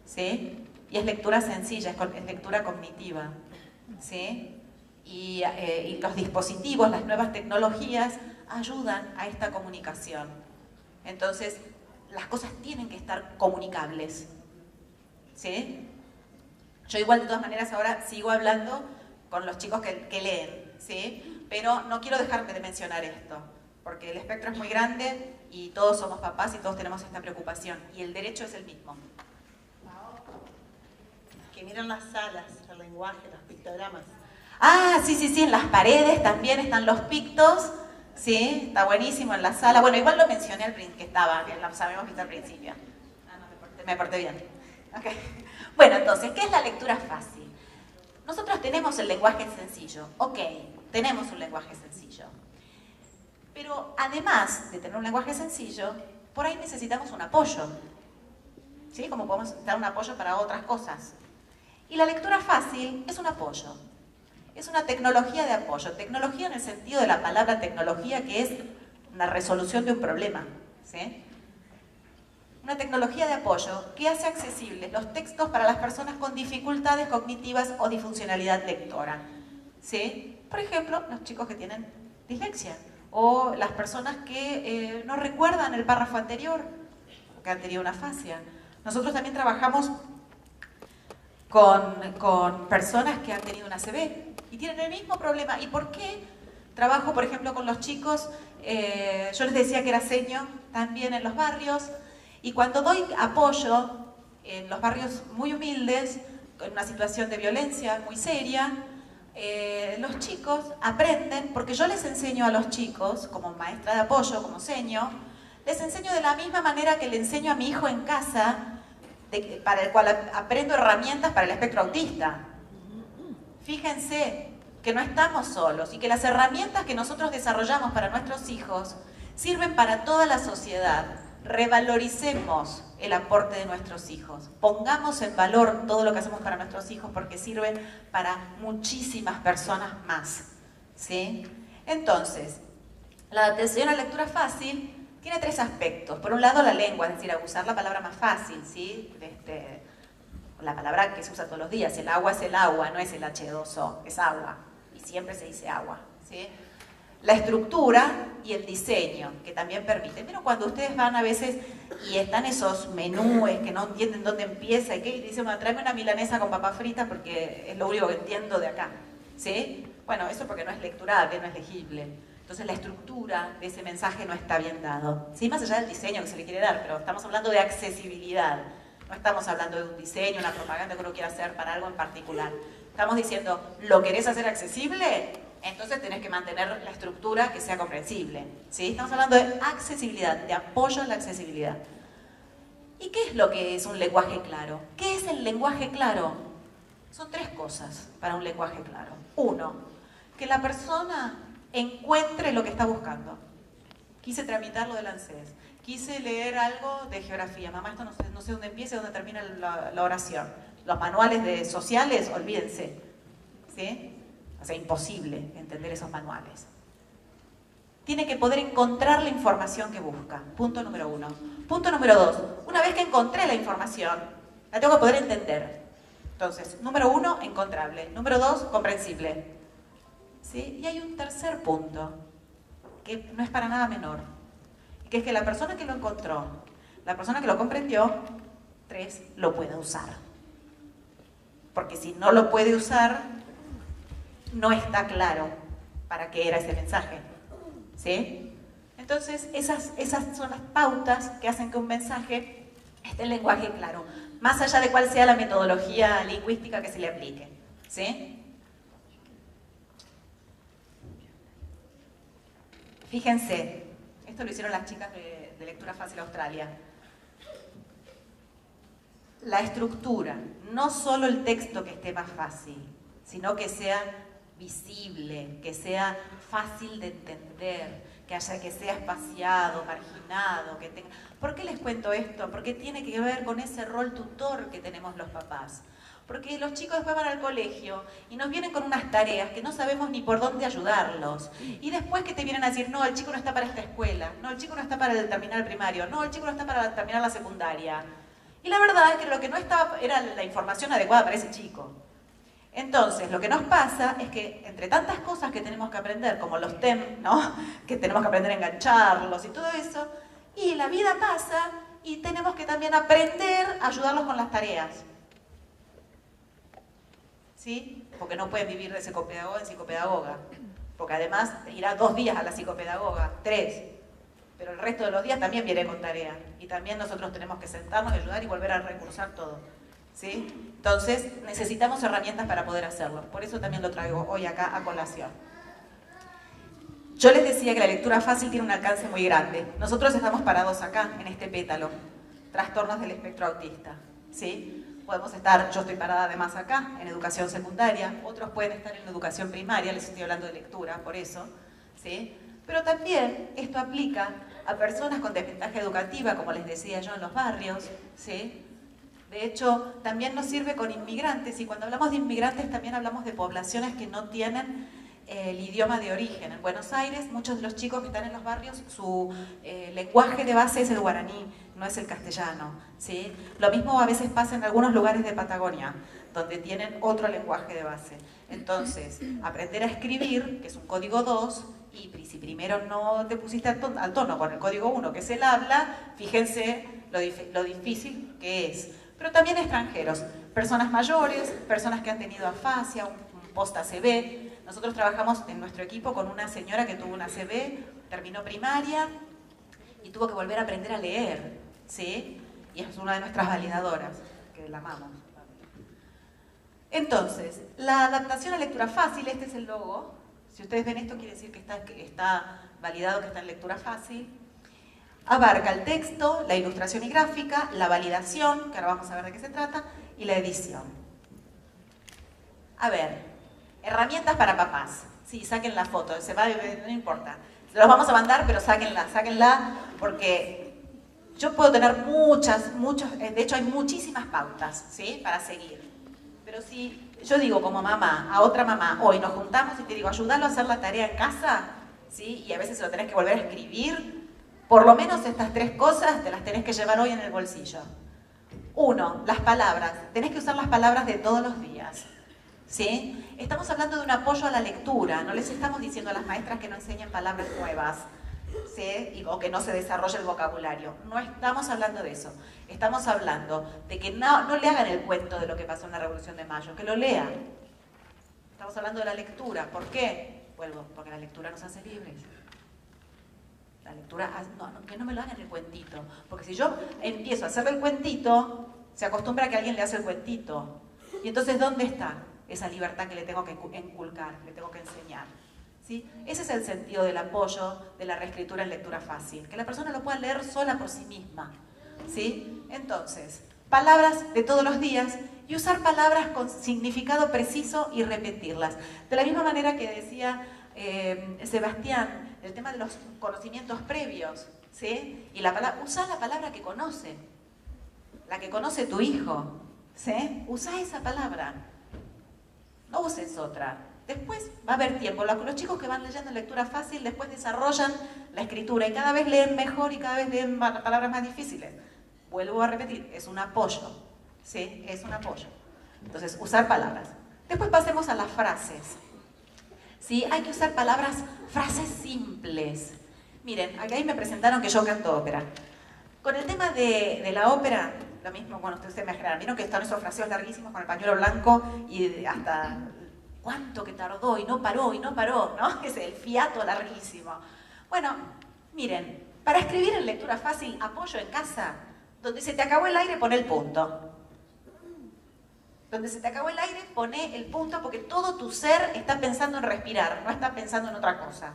¿sí? Y es lectura sencilla, es lectura cognitiva, ¿sí? Y los dispositivos, las nuevas tecnologías ayudan a esta comunicación. Entonces, las cosas tienen que estar comunicables, ¿sí? Yo igual de todas maneras ahora sigo hablando con los chicos que leen, ¿sí? Pero no quiero dejarme de mencionar esto, porque el espectro es muy grande y todos somos papás y todos tenemos esta preocupación, y el derecho es el mismo. Que miren las salas, el lenguaje, los pictogramas. Ah, sí, en las paredes también están los pictos, sí, está buenísimo en la sala. Bueno, igual lo mencioné al principio, que estaba, que lo sabemos visto al principio. Ah, no, me porté bien. Okay. Bueno, entonces, ¿qué es la lectura fácil? Nosotros tenemos el lenguaje sencillo, ok, tenemos un lenguaje sencillo. Pero además de tener un lenguaje sencillo, por ahí necesitamos un apoyo, ¿sí? Como podemos dar un apoyo para otras cosas. Y la lectura fácil es un apoyo. Es una tecnología de apoyo. Tecnología en el sentido de la palabra tecnología, que es una resolución de un problema, ¿sí? Una tecnología de apoyo que hace accesibles los textos para las personas con dificultades cognitivas o disfuncionalidad lectora, ¿sí? Por ejemplo, los chicos que tienen dislexia o las personas que no recuerdan el párrafo anterior, que han tenido una afasia. Nosotros también trabajamos con personas que han tenido una ACV y tienen el mismo problema. ¿Y por qué? Trabajo, por ejemplo, con los chicos, yo les decía que era seño también en los barrios, y cuando doy apoyo en los barrios muy humildes, en una situación de violencia muy seria, los chicos aprenden, porque yo les enseño a los chicos, como maestra de apoyo, como seño, les enseño de la misma manera que le enseño a mi hijo en casa, para el cual aprendo herramientas para el espectro autista. Fíjense que no estamos solos y que las herramientas que nosotros desarrollamos para nuestros hijos sirven para toda la sociedad. Revaloricemos el aporte de nuestros hijos. Pongamos en valor todo lo que hacemos para nuestros hijos porque sirven para muchísimas personas más, ¿sí? Entonces, la atención a la lectura fácil tiene 3 aspectos. Por un lado, la lengua, es decir, a usar la palabra más fácil, ¿sí? La palabra que se usa todos los días. El agua es el agua, no es el H2O, es agua. Y siempre se dice agua, ¿sí? La estructura y el diseño, que también permiten. Pero cuando ustedes van a veces y están esos menúes que no entienden dónde empieza y qué, y dicen, bueno, tráeme una milanesa con papas fritas porque es lo único que entiendo de acá, ¿sí? Bueno, eso porque no es lecturable, no es legible. Entonces la estructura de ese mensaje no está bien dado, ¿sí? Más allá del diseño que se le quiere dar, pero estamos hablando de accesibilidad. No estamos hablando de un diseño, una propaganda que uno quiera hacer para algo en particular. Estamos diciendo, ¿lo querés hacer accesible? Entonces tenés que mantener la estructura que sea comprensible, ¿sí? Estamos hablando de accesibilidad, de apoyo a la accesibilidad. ¿Y qué es lo que es un lenguaje claro? ¿Qué es el lenguaje claro? Son 3 cosas para un lenguaje claro. 1, que la persona encuentre lo que está buscando. Quise tramitar lo del ANSES, quise leer algo de geografía. Mamá, esto no sé dónde empieza y dónde termina la oración. Los manuales sociales, olvídense, ¿sí? O sea, imposible entender esos manuales. Tiene que poder encontrar la información que busca. Punto número 1. Punto número 2. Una vez que encontré la información, la tengo que poder entender. Entonces, número 1, encontrable. Número 2, comprensible. ¿Sí? Y hay un tercer punto, que no es para nada menor, que es que la persona que lo encontró, la persona que lo comprendió, 3, lo pueda usar. Porque si no lo puede usar, no está claro para qué era ese mensaje. ¿Sí? Entonces, esas son las pautas que hacen que un mensaje esté en lenguaje claro, más allá de cuál sea la metodología lingüística que se le aplique. ¿Sí? Fíjense, esto lo hicieron las chicas de Lectura Fácil Australia. La estructura, no solo el texto que esté más fácil, sino que sea visible, que sea fácil de entender, que sea espaciado, marginado, que tenga... ¿Por qué les cuento esto? Porque tiene que ver con ese rol tutor que tenemos los papás. Porque los chicos después van al colegio y nos vienen con unas tareas que no sabemos ni por dónde ayudarlos. Y después que te vienen a decir, no, el chico no está para esta escuela, no, el chico no está para terminar el primario, no, el chico no está para terminar la secundaria. Y la verdad es que lo que no estaba era la información adecuada para ese chico. Entonces, lo que nos pasa es que entre tantas cosas que tenemos que aprender, como los TEM, ¿no? Que tenemos que aprender a engancharlos y todo eso, y la vida pasa y tenemos que también aprender a ayudarlos con las tareas. ¿Sí? Porque no pueden vivir de psicopedagoga en psicopedagoga. Porque además irá 2 días a la psicopedagoga, 3. Pero el resto de los días también viene con tarea. Y también nosotros tenemos que sentarnos, ayudar y volver a recursar todo. ¿Sí? Entonces, necesitamos herramientas para poder hacerlo. Por eso también lo traigo hoy acá a colación. Yo les decía que la lectura fácil tiene un alcance muy grande. Nosotros estamos parados acá, en este pétalo. Trastornos del espectro autista. ¿Sí? Podemos estar, yo estoy parada además acá, en educación secundaria. Otros pueden estar en educación primaria, les estoy hablando de lectura, por eso. ¿Sí? Pero también esto aplica a personas con desventaja educativa, como les decía yo, en los barrios. ¿Sí? De hecho, también nos sirve con inmigrantes, y cuando hablamos de inmigrantes también hablamos de poblaciones que no tienen el idioma de origen. En Buenos Aires, muchos de los chicos que están en los barrios, su lenguaje de base es el guaraní, no es el castellano. ¿Sí? Lo mismo a veces pasa en algunos lugares de Patagonia, donde tienen otro lenguaje de base. Entonces, aprender a escribir, que es un código 2, y si primero no te pusiste al tono con el código 1, que es el habla, fíjense lo difícil que es. Pero también extranjeros, personas mayores, personas que han tenido afasia, un post-ACV. Nosotros trabajamos en nuestro equipo con una señora que tuvo una ACV, terminó primaria y tuvo que volver a aprender a leer, ¿sí? Y es una de nuestras validadoras, que la amamos. Entonces, la adaptación a lectura fácil, este es el logo. Si ustedes ven esto, quiere decir que está validado, que está en lectura fácil. Abarca el texto, la ilustración y gráfica, la validación, que ahora vamos a ver de qué se trata, y la edición. A ver, herramientas para papás. Sí, saquen la foto, no importa. Se los vamos a mandar, pero sáquenla, porque yo puedo tener de hecho hay muchísimas pautas, ¿sí? Para seguir. Pero si yo digo como mamá a otra mamá, hoy nos juntamos y te digo, ayúdalo a hacer la tarea en casa, ¿sí? Y a veces se lo tenés que volver a escribir. Por lo menos estas 3 cosas te las tenés que llevar hoy en el bolsillo. 1, las palabras. Tenés que usar las palabras de todos los días. ¿Sí? Estamos hablando de un apoyo a la lectura. No les estamos diciendo a las maestras que no enseñen palabras nuevas, ¿sí? O que no se desarrolle el vocabulario. No estamos hablando de eso. Estamos hablando de que no le hagan el cuento de lo que pasó en la Revolución de Mayo, que lo lean. Estamos hablando de la lectura. ¿Por qué? Vuelvo, porque la lectura nos hace libres. La lectura, que no me lo hagan el cuentito, porque si yo empiezo a hacerle el cuentito, se acostumbra a que alguien le hace el cuentito. Y entonces, ¿dónde está esa libertad que le tengo que inculcar, le tengo que enseñar? ¿Sí? Ese es el sentido del apoyo de la reescritura en lectura fácil, que la persona lo pueda leer sola por sí misma. ¿Sí? Entonces, palabras de todos los días y usar palabras con significado preciso y repetirlas. De la misma manera que decía Sebastián, el tema de los conocimientos previos, ¿sí? Y usá la palabra que conoce, la que conoce tu hijo, ¿sí? Usá esa palabra, no uses otra. Después va a haber tiempo. Los chicos que van leyendo en lectura fácil después desarrollan la escritura y cada vez leen mejor y cada vez leen palabras más difíciles. Vuelvo a repetir, es un apoyo, ¿sí? Es un apoyo. Entonces, usar palabras. Después pasemos a las frases. ¿Sí? Hay que usar frases simples. Miren, acá ahí me presentaron que yo canto ópera. Con el tema de la ópera, lo mismo, bueno, ustedes se imaginarán, vieron que están esos fraseos larguísimos con el pañuelo blanco y hasta cuánto que tardó y no paró, ¿no? Es el fiato larguísimo. Bueno, miren, para escribir en lectura fácil, apoyo en casa, donde se te acabó el aire, pone el punto. Donde se te acabó el aire, pone el punto porque todo tu ser está pensando en respirar, no está pensando en otra cosa.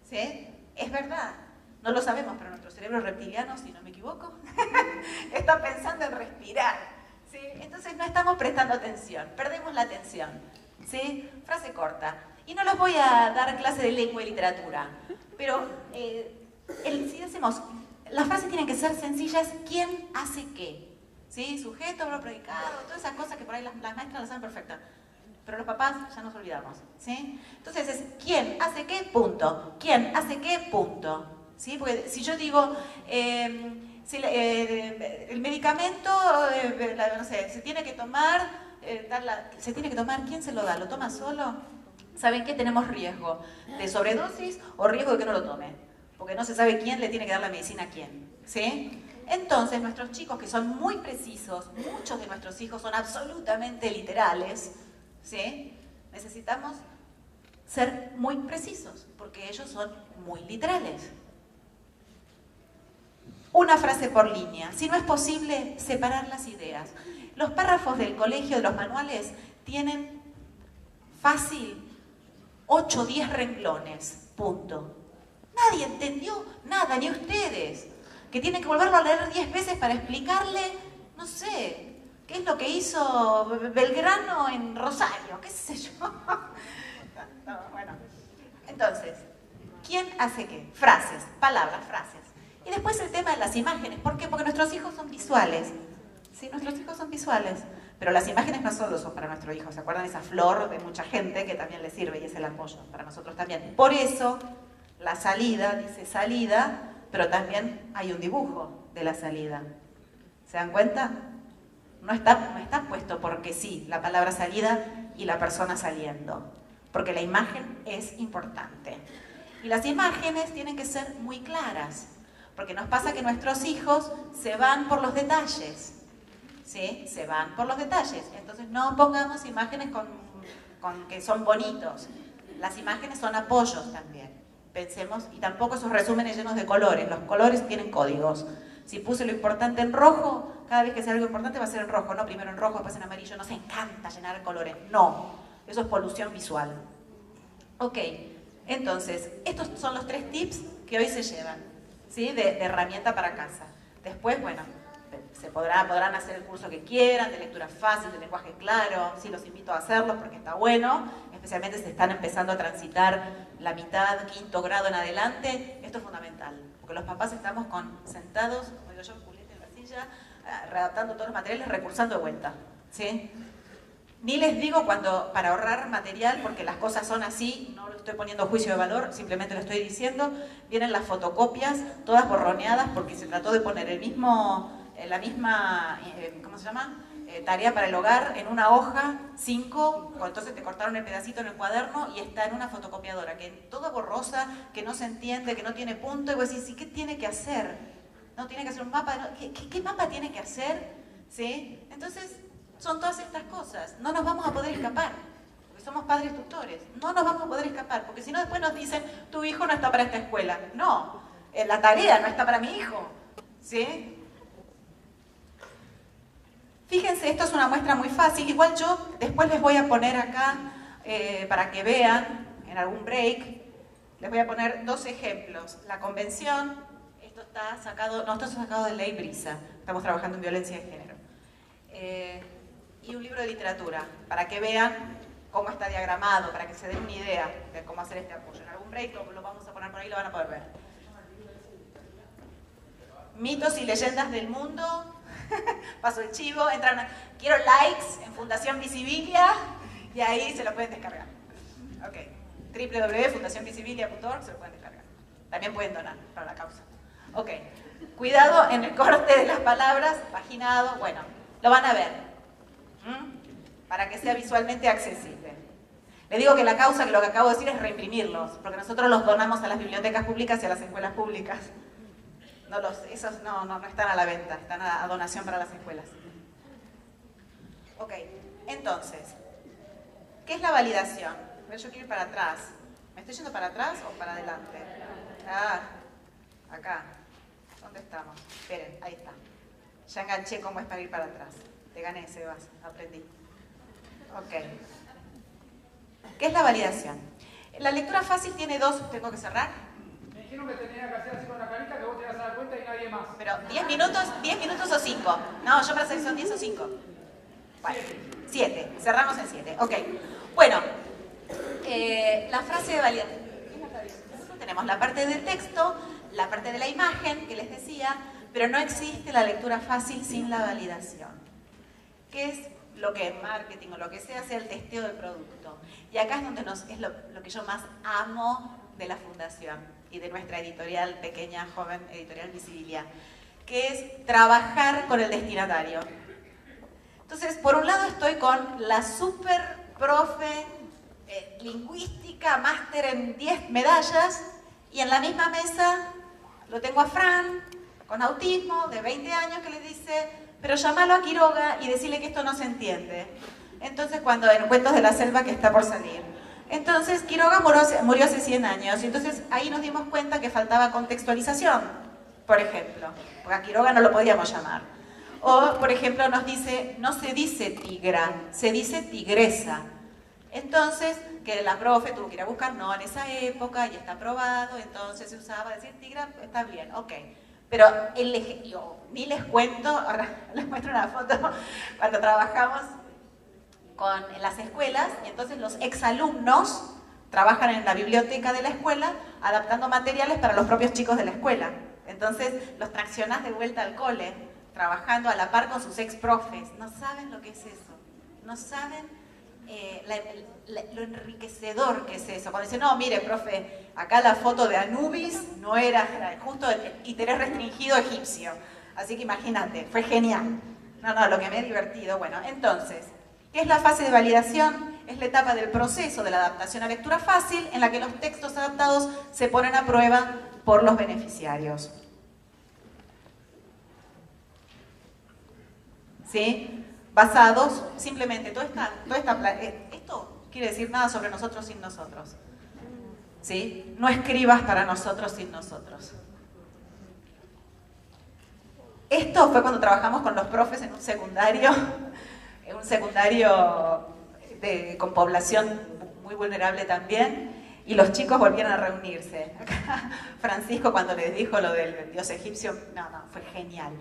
¿Sí? Es verdad. No lo sabemos, pero nuestro cerebro reptiliano, si no me equivoco, está pensando en respirar. ¿Sí? Entonces no estamos prestando atención, perdemos la atención. ¿Sí? Frase corta. Y no les voy a dar clase de lengua y literatura, pero si hacemos, las frases tienen que ser sencillas. ¿Quién hace qué? ¿Sí? Sujeto, verbo, predicado, todas esas cosas que por ahí las maestras las saben perfectas. Pero los papás ya nos olvidamos. ¿Sí? Entonces es ¿quién hace qué? Punto. ¿Quién hace qué? Punto. ¿Sí? Porque si yo digo, el medicamento, no sé, se tiene que tomar, ¿quién se lo da? ¿Lo toma solo? ¿Saben qué? Tenemos riesgo de sobredosis o riesgo de que no lo tome, porque no se sabe quién le tiene que dar la medicina a quién. ¿Sí? Entonces, nuestros chicos que son muy precisos, muchos de nuestros hijos son absolutamente literales, ¿sí? Necesitamos ser muy precisos, porque ellos son muy literales. Una frase por línea. Si no es posible, separar las ideas. Los párrafos del colegio, de los manuales, tienen fácil 8 o 10 renglones. Punto. Nadie entendió nada, ni ustedes. Que tienen que volverlo a leer 10 veces para explicarle, no sé, qué es lo que hizo Belgrano en Rosario, qué sé yo. No, bueno. Entonces, ¿quién hace qué? Frases, palabras, frases. Y después el tema de las imágenes. ¿Por qué? Porque nuestros hijos son visuales. Sí, nuestros hijos son visuales. Pero las imágenes no solo son para nuestro hijo. ¿Se acuerdan de esa flor de mucha gente que también le sirve y es el apoyo para nosotros también? Por eso, la salida dice salida, pero también hay un dibujo de la salida. ¿Se dan cuenta? No está puesto porque sí, la palabra salida y la persona saliendo. Porque la imagen es importante. Y las imágenes tienen que ser muy claras. Porque nos pasa que nuestros hijos se van por los detalles. ¿Sí? Se van por los detalles. Entonces no pongamos imágenes con que son bonitos. Las imágenes son apoyos también. Pensemos, y tampoco esos resúmenes llenos de colores. Los colores tienen códigos. Si puse lo importante en rojo, cada vez que sea algo importante va a ser en rojo, no primero en rojo, después en amarillo. Nos encanta llenar colores. No, eso es polución visual. Ok, entonces, estos son los 3 tips que hoy se llevan, ¿sí? de herramienta para casa. Después, bueno, podrán hacer el curso que quieran, de lectura fácil, de lenguaje claro. Sí, los invito a hacerlo porque está bueno. Especialmente si están empezando a transitar la mitad, 5º grado en adelante. Esto es fundamental. Porque los papás estamos sentados, como digo yo, culete en la silla, redactando todos los materiales, recursando de vuelta. ¿Sí? Ni les digo para ahorrar material, porque las cosas son así, no lo estoy poniendo juicio de valor, simplemente lo estoy diciendo. Vienen las fotocopias, todas borroneadas, porque se trató de poner la misma, ¿cómo se llama? Tarea para el hogar en una hoja, 5, entonces te cortaron el pedacito en el cuaderno y está en una fotocopiadora, que toda borrosa, que no se entiende, que no tiene punto, y vos decís, ¿qué tiene que hacer? No tiene que hacer un mapa, ¿qué mapa tiene que hacer? ¿Sí? Entonces, son todas estas cosas, no nos vamos a poder escapar, porque somos padres tutores, no nos vamos a poder escapar, porque si no después nos dicen, tu hijo no está para esta escuela. No, la tarea no está para mi hijo, ¿sí? Fíjense, esto es una muestra muy fácil. Igual yo después les voy a poner acá, para que vean, en algún break, les voy a poner 2 ejemplos. La convención, esto está sacado de Ley Brisa, estamos trabajando en violencia de género. Y un libro de literatura, para que vean cómo está diagramado, para que se den una idea de cómo hacer este apoyo. En algún break lo vamos a poner por ahí, lo van a poder ver. Mitos y leyendas del mundo. Paso el chivo, quiero likes en Fundación Visibilia y ahí se lo pueden descargar. Ok. www.fundacionvisibilia.org se lo pueden descargar. También pueden donar para la causa. Ok. Cuidado en el corte de las palabras, paginado, bueno, lo van a ver. Para que sea visualmente accesible. Le digo que la causa, que lo que acabo de decir es reimprimirlos, porque nosotros los donamos a las bibliotecas públicas y a las escuelas públicas. Esos no están a la venta, están a donación para las escuelas. Ok, entonces, ¿qué es la validación? A ver, yo quiero ir para atrás. ¿Me estoy yendo para atrás o para adelante? Ah, acá. ¿Dónde estamos? Esperen, ahí está. Ya enganché cómo es para ir para atrás. Te gané, Sebas, aprendí. Ok. ¿Qué es la validación? La lectura fácil tiene dos... ¿Tengo que cerrar? Me dijeron que tenía que hacer así con la carita, que vos te vas a dar cuenta y nadie más. Pero, ¿10 minutos o 5? No, yo para saber si son 10 o 5. Bueno, 7. Cerramos en 7. Ok. Bueno, la frase de validación. Tenemos la parte del texto, la parte de la imagen, que les decía, pero no existe la lectura fácil sin la validación. ¿Qué es lo que en marketing o lo que sea el testeo del producto? Y acá es donde es lo que yo más amo de la Fundación y de nuestra editorial, pequeña, joven editorial Visibilia, que es trabajar con el destinatario. Entonces, por un lado estoy con la super profe lingüística, máster en 10 medallas, y en la misma mesa lo tengo a Fran, con autismo, de 20 años, que le dice, pero llámalo a Quiroga y decirle que esto no se entiende. Entonces, cuando en Cuentos de la Selva, que está por salir. Entonces, Quiroga murió hace 100 años, y entonces ahí nos dimos cuenta que faltaba contextualización, por ejemplo, porque a Quiroga no lo podíamos llamar. O, por ejemplo, nos dice, no se dice tigra, se dice tigresa. Entonces, que la profe tuvo que ir a buscar, no, en esa época, y está aprobado, entonces se usaba decir tigra, está bien, ok. Pero yo ni les cuento, ahora les muestro una foto, cuando trabajamos en las escuelas, y entonces los exalumnos trabajan en la biblioteca de la escuela adaptando materiales para los propios chicos de la escuela. Entonces los traccionás de vuelta al cole, trabajando a la par con sus ex profes. No saben lo que es eso, no saben lo enriquecedor que es eso. Cuando dicen, no, mire, profe, acá la foto de Anubis no era justo el interés restringido egipcio. Así que imagínate, fue genial. No, lo que me he divertido. Bueno, entonces, ¿qué es la fase de validación? Es la etapa del proceso de la adaptación a lectura fácil, en la que los textos adaptados se ponen a prueba por los beneficiarios. ¿Sí? Basados, simplemente, esto quiere decir nada sobre nosotros sin nosotros. ¿Sí? No escribas para nosotros sin nosotros. Esto fue cuando trabajamos con los profes en un secundario con población muy vulnerable también, y los chicos volvieron a reunirse. Acá, Francisco, cuando les dijo lo del dios egipcio, fue genial.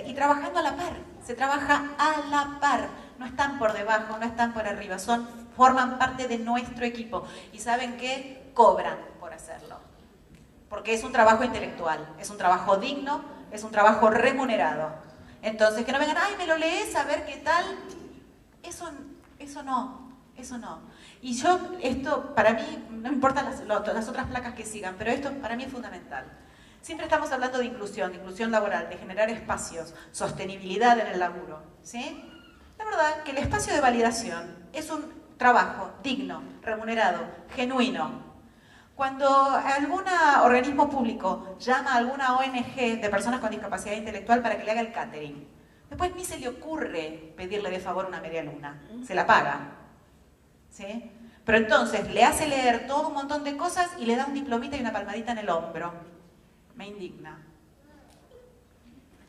Y trabajando a la par, se trabaja a la par, no están por debajo, no están por arriba, forman parte de nuestro equipo, y ¿saben qué? Cobran por hacerlo, porque es un trabajo intelectual, es un trabajo digno, es un trabajo remunerado. Entonces, que no vengan, ay, me lo lees, a ver qué tal. Eso no. Y esto para mí, no importa las otras placas que sigan, pero esto para mí es fundamental. Siempre estamos hablando de inclusión laboral, de generar espacios, sostenibilidad en el laburo, ¿sí? La verdad que el espacio de validación es un trabajo digno, remunerado, genuino. Cuando algún organismo público llama a alguna ONG de personas con discapacidad intelectual para que le haga el catering, después ni se le ocurre pedirle de favor una media luna, se la paga, ¿sí? Pero entonces le hace leer todo un montón de cosas y le da un diplomita y una palmadita en el hombro. Me indigna.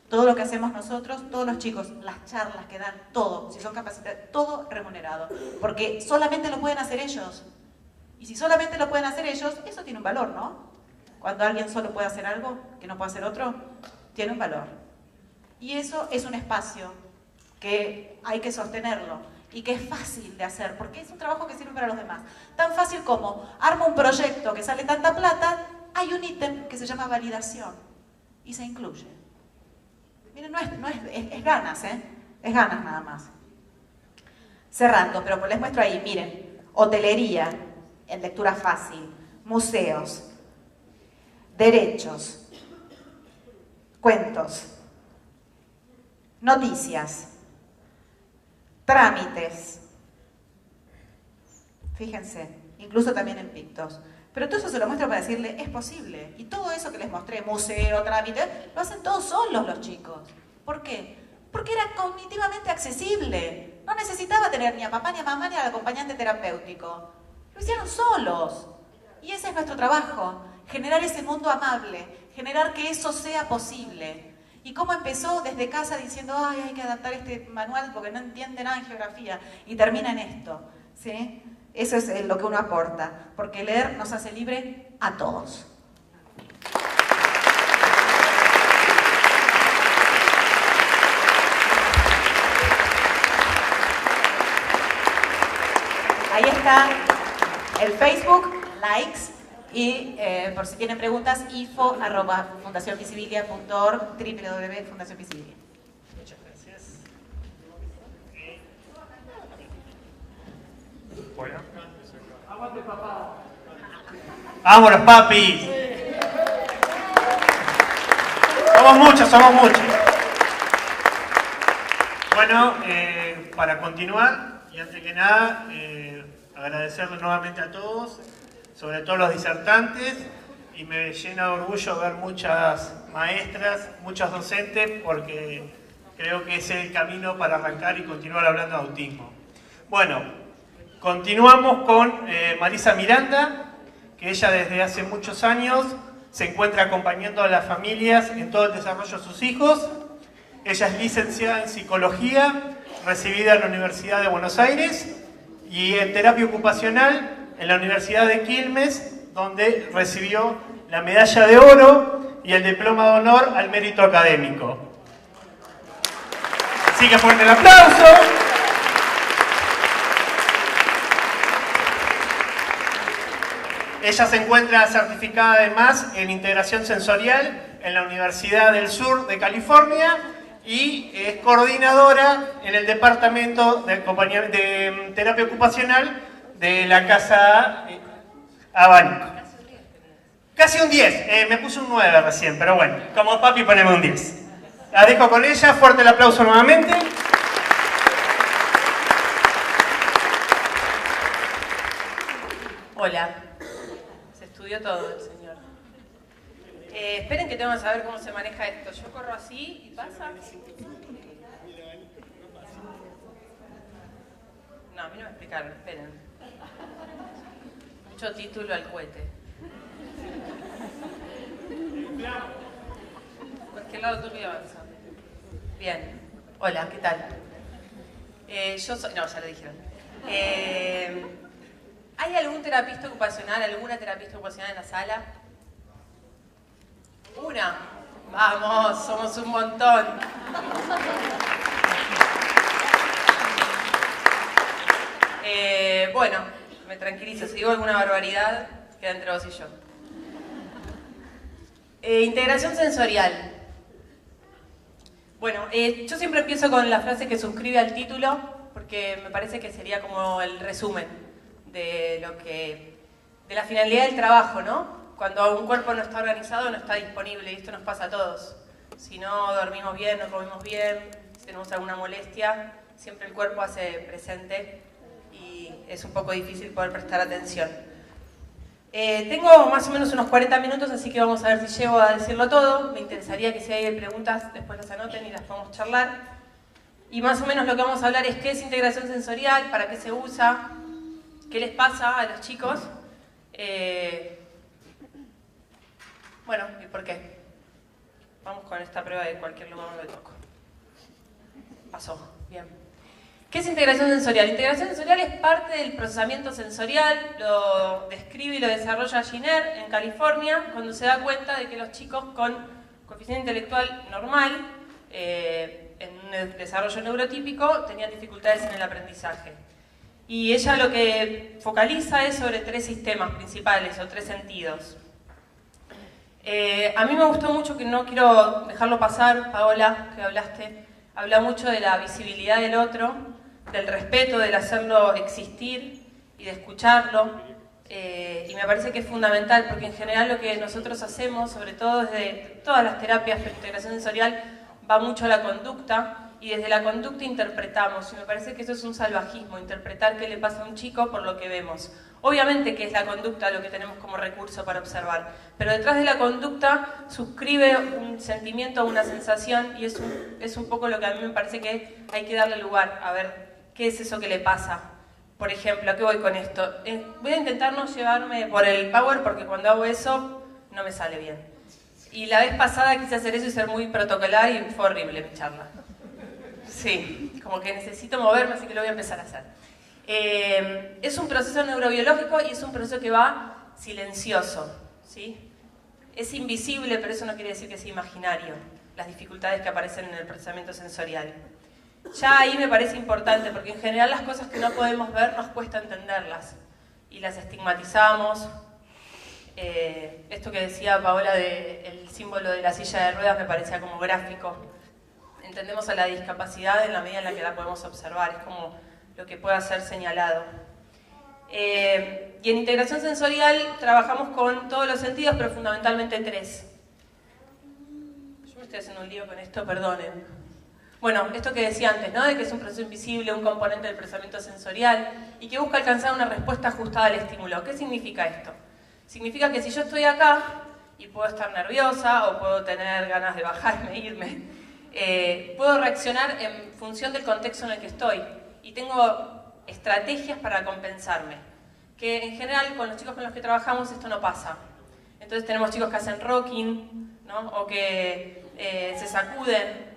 Todo lo que hacemos nosotros, todos los chicos, las charlas que dan, todo, si son capacitados, todo remunerado, porque solamente lo pueden hacer ellos. Y si solamente lo pueden hacer ellos, eso tiene un valor, ¿no? Cuando alguien solo puede hacer algo que no puede hacer otro, tiene un valor. Y eso es un espacio que hay que sostenerlo y que es fácil de hacer, porque es un trabajo que sirve para los demás. Tan fácil como armo un proyecto que sale tanta plata, hay un ítem que se llama validación y se incluye. Miren, es ganas, es ganas nada más. Cerrando, pero les muestro ahí, miren, hotelería, en lectura fácil, museos, derechos, cuentos, noticias, trámites, fíjense, incluso también en pictos. Pero todo eso se lo muestro para decirle, es posible. Y todo eso que les mostré, museo, trámite, lo hacen todos solos los chicos. ¿Por qué? Porque era cognitivamente accesible. No necesitaba tener ni a papá, ni a mamá, ni al acompañante terapéutico. Lo hicieron solos. Y ese es nuestro trabajo, generar ese mundo amable, generar que eso sea posible. ¿Y cómo empezó? Desde casa diciendo, ay, hay que adaptar este manual porque no entiende nada en geografía. Y termina en esto, ¿sí? Eso es lo que uno aporta, porque leer nos hace libre a todos. Ahí está el Facebook, likes, y por si tienen preguntas, info@fundacionvisibilia.org, www.fundacionvisibilia. Muchas gracias. Bueno. Aguante, papá. ¡Vamos los papis! Somos muchos, somos muchos. Bueno, para continuar, y antes que nada, agradecerles nuevamente a todos, sobre todo los disertantes, y me llena de orgullo ver muchas maestras, muchos docentes, porque creo que ese es el camino para arrancar y continuar hablando de autismo. Bueno, continuamos con Marisa Miranda, que ella desde hace muchos años se encuentra acompañando a las familias en todo el desarrollo de sus hijos. Ella es licenciada en psicología, recibida en la Universidad de Buenos Aires, y en terapia ocupacional en la Universidad de Quilmes, donde recibió la medalla de oro y el diploma de honor al mérito académico. Así que fuerte el aplauso. Ella se encuentra certificada además en integración sensorial en la Universidad del Sur de California y es coordinadora en el departamento de terapia ocupacional de la Casa Abanico. Casi un 10, me puse un 9 recién, pero bueno, como papi poneme un 10. La dejo con ella, fuerte el aplauso nuevamente. Hola, se estudió todo el señor. Esperen que tengo que saber cómo se maneja esto. Yo corro así y pasa. No, a mí no me explicaron, esperen. Mucho título al cohete. Cualquier lado tú y avanza. Bien, hola, ¿qué tal? Yo soy... No, ya lo dijeron. ¿Hay algún terapista ocupacional, alguna terapista ocupacional en la sala? Una. Vamos, somos un montón. Bueno, me tranquilizo. Si digo alguna barbaridad, queda entre vos y yo. Integración sensorial. Bueno, yo siempre empiezo con la frase que suscribe al título, porque me parece que sería como el resumen de la finalidad del trabajo, ¿no? Cuando un cuerpo no está organizado, no está disponible, y esto nos pasa a todos. Si no dormimos bien, no comemos bien, si tenemos alguna molestia, siempre el cuerpo hace presente y es un poco difícil poder prestar atención. Tengo más o menos unos 40 minutos, así que vamos a ver si llego a decirlo todo. Me interesaría que si hay preguntas, después las anoten y las podemos charlar. Y más o menos lo que vamos a hablar es qué es integración sensorial, para qué se usa, qué les pasa a los chicos. Bueno, ¿y por qué? Vamos con esta prueba de cualquier lugar donde toco. Pasó, bien. ¿Qué es integración sensorial? Integración sensorial es parte del procesamiento sensorial, lo describe y lo desarrolla Giner en California, cuando se da cuenta de que los chicos con coeficiente intelectual normal, en un desarrollo neurotípico, tenían dificultades en el aprendizaje. Y ella lo que focaliza es sobre 3 sistemas principales o 3 sentidos. A mí me gustó mucho, que no quiero dejarlo pasar, Paola, que hablaste, habla mucho de la visibilidad del otro, del respeto, del hacerlo existir y de escucharlo, Y me parece que es fundamental, porque en general lo que nosotros hacemos, sobre todo desde todas las terapias, pero integración sensorial va mucho a la conducta, y desde la conducta interpretamos, y me parece que eso es un salvajismo, interpretar qué le pasa a un chico por lo que vemos. Obviamente que es la conducta lo que tenemos como recurso para observar, pero detrás de la conducta suscribe un sentimiento, una sensación, y es un poco lo que a mí me parece que hay que darle lugar, a ver qué es eso que le pasa. Por ejemplo, ¿a qué voy con esto? Voy a intentar no llevarme por el power, porque cuando hago eso no me sale bien. Y la vez pasada quise hacer eso y ser muy protocolar y fue horrible mi charla. Sí, como que necesito moverme, así que lo voy a empezar a hacer. Es un proceso neurobiológico y es un proceso que va silencioso, ¿sí? Es invisible, pero eso no quiere decir que sea imaginario, las dificultades que aparecen en el procesamiento sensorial. Ya ahí me parece importante, porque en general las cosas que no podemos ver nos cuesta entenderlas y las estigmatizamos. Esto que decía Paola del símbolo de la silla de ruedas me parecía como gráfico. Entendemos a la discapacidad en la medida en la que la podemos observar, es como lo que pueda ser señalado. Y en integración sensorial trabajamos con todos los sentidos, pero fundamentalmente 3. Yo me estoy haciendo un lío con esto, perdonen. Bueno, esto que decía antes, ¿no? De que es un proceso invisible, un componente del procesamiento sensorial y que busca alcanzar una respuesta ajustada al estímulo. ¿Qué significa esto? Significa que si yo estoy acá y puedo estar nerviosa o puedo tener ganas de bajarme, irme, puedo reaccionar en función del contexto en el que estoy y tengo estrategias para compensarme, que en general con los chicos con los que trabajamos esto no pasa. Entonces tenemos chicos que hacen rocking, ¿no? O que se sacuden,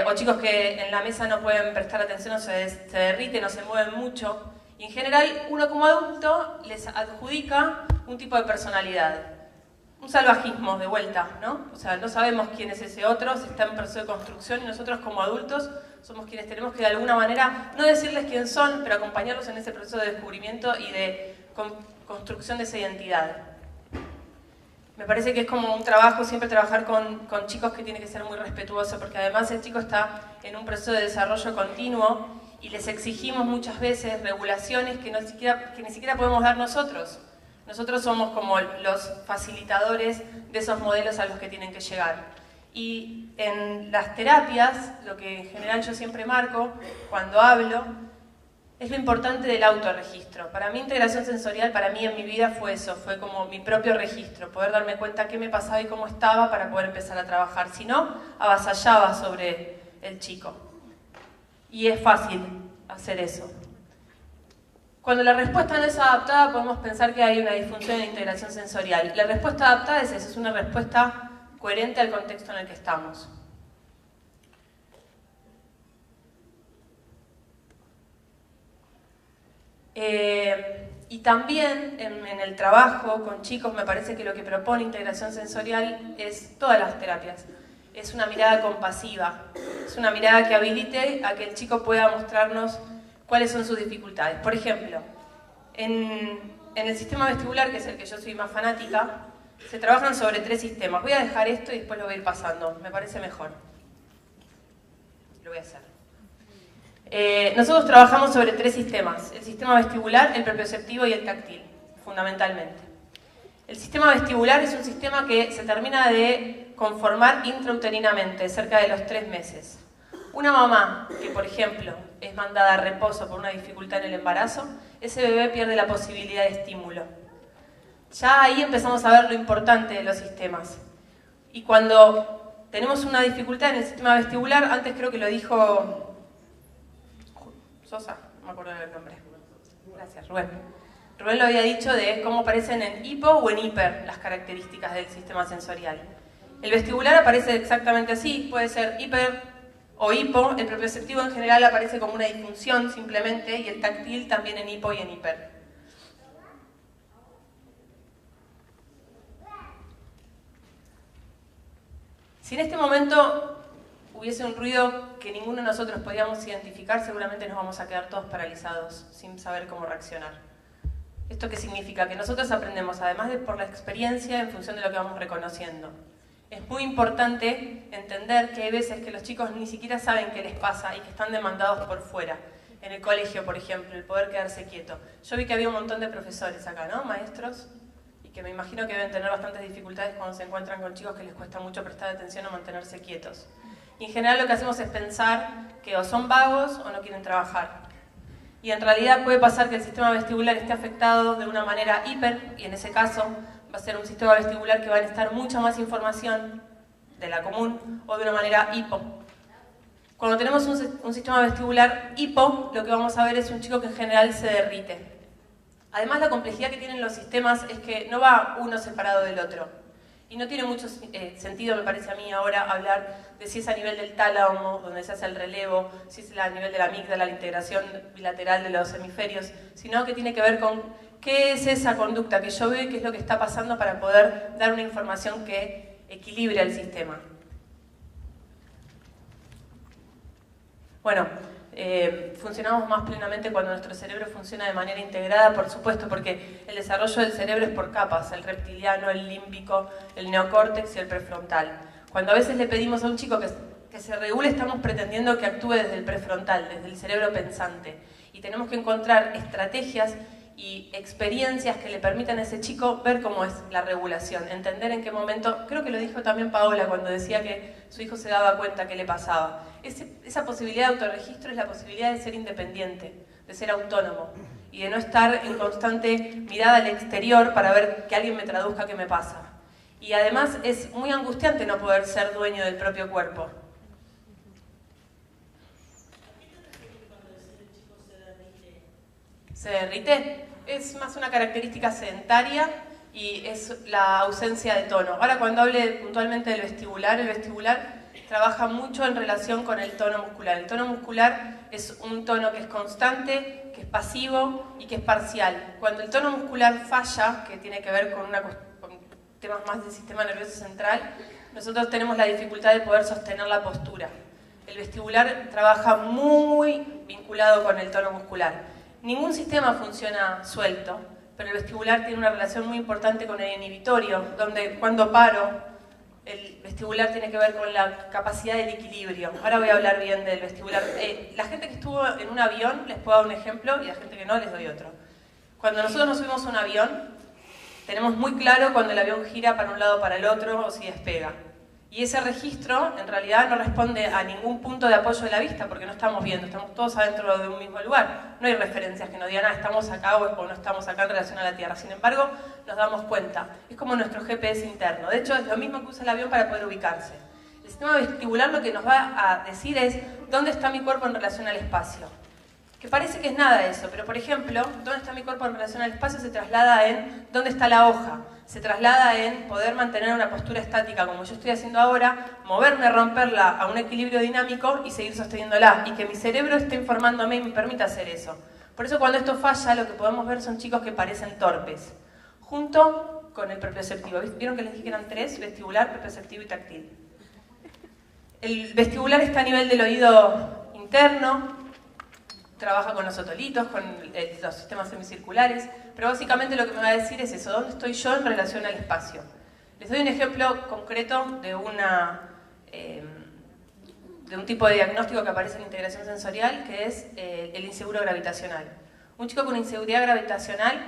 o chicos que en la mesa no pueden prestar atención o se derriten o se mueven mucho, y en general uno como adulto les adjudica un tipo de personalidad. Un salvajismo de vuelta, ¿no? O sea, no sabemos quién es ese otro, se está en proceso de construcción y nosotros como adultos somos quienes tenemos que de alguna manera, no decirles quién son, pero acompañarlos en ese proceso de descubrimiento y de construcción de esa identidad. Me parece que es como un trabajo, siempre trabajar con chicos que tiene que ser muy respetuoso, porque además el chico está en un proceso de desarrollo continuo y les exigimos muchas veces regulaciones que ni siquiera podemos dar nosotros. Nosotros somos como los facilitadores de esos modelos a los que tienen que llegar. Y en las terapias, lo que en general yo siempre marco cuando hablo, es lo importante del autorregistro. Para mí integración sensorial, para mí en mi vida fue eso, fue como mi propio registro, poder darme cuenta qué me pasaba y cómo estaba para poder empezar a trabajar. Si no, avasallaba sobre el chico. Y es fácil hacer eso. Cuando la respuesta no es adaptada, podemos pensar que hay una disfunción en la integración sensorial. La respuesta adaptada es eso, es una respuesta coherente al contexto en el que estamos. Y también en el trabajo con chicos me parece que lo que propone integración sensorial es todas las terapias. Es una mirada compasiva, es una mirada que habilite a que el chico pueda mostrarnos cuáles son sus dificultades. Por ejemplo, en el sistema vestibular, que es el que yo soy más fanática, se trabajan sobre 3 sistemas. Voy a dejar esto y después lo voy a ir pasando, me parece mejor. Lo voy a hacer. Nosotros trabajamos sobre 3 sistemas, el sistema vestibular, el propioceptivo y el táctil, fundamentalmente. El sistema vestibular es un sistema que se termina de conformar intrauterinamente, cerca de los 3 meses. Una mamá que, por ejemplo, es mandada a reposo por una dificultad en el embarazo, ese bebé pierde la posibilidad de estímulo. Ya ahí empezamos a ver lo importante de los sistemas. Y cuando tenemos una dificultad en el sistema vestibular, antes creo que lo dijo Sosa, no me acuerdo del nombre. Gracias, Rubén. Rubén lo había dicho de cómo aparecen en hipo o en hiper las características del sistema sensorial. El vestibular aparece exactamente así, puede ser hiper o hipo, el propioceptivo en general aparece como una disfunción simplemente, y el táctil también en hipo y en hiper. Si en este momento hubiese un ruido que ninguno de nosotros podíamos identificar, seguramente nos vamos a quedar todos paralizados, sin saber cómo reaccionar. ¿Esto qué significa? Que nosotros aprendemos, además de por la experiencia, en función de lo que vamos reconociendo. Es muy importante entender que hay veces que los chicos ni siquiera saben qué les pasa y que están demandados por fuera. en el colegio, por ejemplo, el poder quedarse quieto. Yo vi que había un montón de profesores acá, ¿no? Maestros, y que me imagino que deben tener bastantes dificultades cuando se encuentran con chicos que les cuesta mucho prestar atención o mantenerse quietos. Y en general lo que hacemos es pensar que o son vagos o no quieren trabajar. Y en realidad puede pasar que el sistema vestibular esté afectado de una manera hiper, y en ese caso va a ser un sistema vestibular que va a necesitar mucha más información de la común, o de una manera hipo. Cuando tenemos un sistema vestibular hipo, lo que vamos a ver es un chico que en general se derrite. Además, la complejidad que tienen los sistemas es que no va uno separado del otro. Y no tiene mucho sentido, me parece a mí, ahora hablar de si es a nivel del tálamo, donde se hace el relevo, si es a nivel de la amígdala, la integración bilateral de los hemisferios, sino que tiene que ver con qué es esa conducta que yo veo y qué es lo que está pasando para poder dar una información que equilibre al sistema. Bueno, funcionamos más plenamente cuando nuestro cerebro funciona de manera integrada, por supuesto, porque el desarrollo del cerebro es por capas, el reptiliano, el límbico, el neocórtex y el prefrontal. Cuando a veces le pedimos a un chico que se regule, estamos pretendiendo que actúe desde el prefrontal, desde el cerebro pensante. Y tenemos que encontrar estrategias y experiencias que le permitan a ese chico ver cómo es la regulación, entender en qué momento, creo que lo dijo también Paola cuando decía que su hijo se daba cuenta qué le pasaba. Esa posibilidad de autorregistro es la posibilidad de ser independiente, de ser autónomo y de no estar en constante mirada al exterior para ver que alguien me traduzca qué me pasa. Y además es muy angustiante no poder ser dueño del propio cuerpo. ¿Se derrite? Es más una característica sedentaria y es la ausencia de tono. Ahora, cuando hable puntualmente del vestibular, el vestibular trabaja mucho en relación con el tono muscular. El tono muscular es un tono que es constante, que es pasivo y que es parcial. Cuando el tono muscular falla, que tiene que ver con temas más del sistema nervioso central, nosotros tenemos la dificultad de poder sostener la postura. El vestibular trabaja muy vinculado con el tono muscular. Ningún sistema funciona suelto, pero el vestibular tiene una relación muy importante con el inhibitorio, donde cuando paro, el vestibular tiene que ver con la capacidad del equilibrio. Ahora voy a hablar bien del vestibular. La gente que estuvo en un avión, les puedo dar un ejemplo, y la gente que no, les doy otro. Cuando nosotros nos subimos a un avión, tenemos muy claro cuando el avión gira para un lado o para el otro, o si despega. Y ese registro, en realidad, no responde a ningún punto de apoyo de la vista, porque no estamos viendo, estamos todos adentro de un mismo lugar. No hay referencias que nos digan, estamos acá o no estamos acá en relación a la Tierra. Sin embargo, nos damos cuenta. Es como nuestro GPS interno. De hecho, es lo mismo que usa el avión para poder ubicarse. El sistema vestibular lo que nos va a decir es dónde está mi cuerpo en relación al espacio. Que parece que es nada eso, pero por ejemplo, dónde está mi cuerpo en relación al espacio se traslada en dónde está la hoja. Se traslada en poder mantener una postura estática como yo estoy haciendo ahora, moverme, romperla a un equilibrio dinámico y seguir sosteniéndola. Y que mi cerebro esté informándome y me permita hacer eso. Por eso cuando esto falla, lo que podemos ver son chicos que parecen torpes. Junto con el propioceptivo. ¿Vieron que les dije que eran tres? Vestibular, propioceptivo y táctil. El vestibular está a nivel del oído interno. Trabaja con los otolitos, con los sistemas semicirculares, pero básicamente lo que me va a decir es eso, ¿dónde estoy yo en relación al espacio? Les doy un ejemplo concreto de un tipo de diagnóstico que aparece en integración sensorial, que es el inseguro gravitacional. Un chico con inseguridad gravitacional,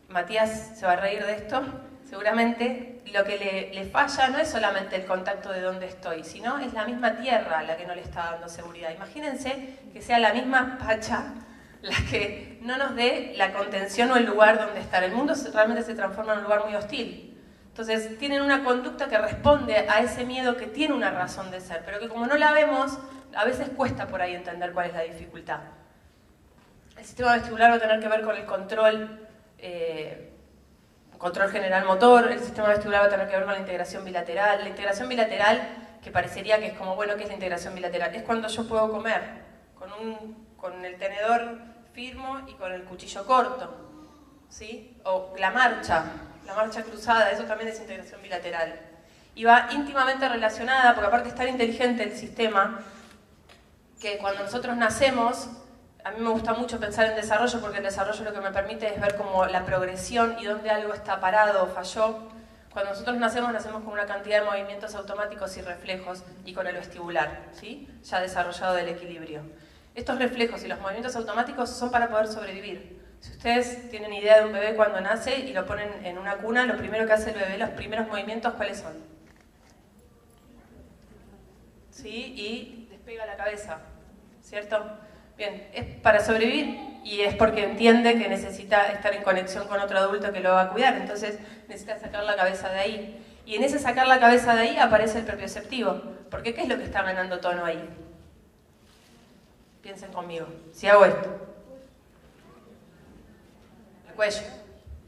Matías se va a reír de esto, seguramente lo que le falla no es solamente el contacto de dónde estoy, sino es la misma tierra la que no le está dando seguridad. Imagínense que sea la misma pacha la que no nos dé la contención o el lugar donde estar. El mundo realmente se transforma en un lugar muy hostil. Entonces tienen una conducta que responde a ese miedo que tiene una razón de ser, pero que como no la vemos, a veces cuesta por ahí entender cuál es la dificultad. El sistema vestibular va a tener que ver con el control general motor, el sistema vestibular va a tener que ver con la integración bilateral. La integración bilateral, que parecería que es como, bueno, ¿qué es la integración bilateral? Es cuando yo puedo comer con el tenedor firmo y con el cuchillo corto, ¿sí? O la marcha cruzada, eso también es integración bilateral. Y va íntimamente relacionada, porque aparte es tan inteligente el sistema, que cuando nosotros nacemos, a mí me gusta mucho pensar en desarrollo, porque el desarrollo lo que me permite es ver como la progresión y dónde algo está parado o falló. Cuando nosotros nacemos con una cantidad de movimientos automáticos y reflejos y con el vestibular, ¿sí? Ya desarrollado del equilibrio. Estos reflejos y los movimientos automáticos son para poder sobrevivir. Si ustedes tienen idea de un bebé cuando nace y lo ponen en una cuna, lo primero que hace el bebé, los primeros movimientos, ¿cuáles son? ¿Sí? Y despega la cabeza, ¿cierto? Bien, es para sobrevivir y es porque entiende que necesita estar en conexión con otro adulto que lo va a cuidar, entonces necesita sacar la cabeza de ahí. Y en ese sacar la cabeza de ahí aparece el propioceptivo, porque ¿qué es lo que está ganando tono ahí? Piensen conmigo, si hago esto. El cuello,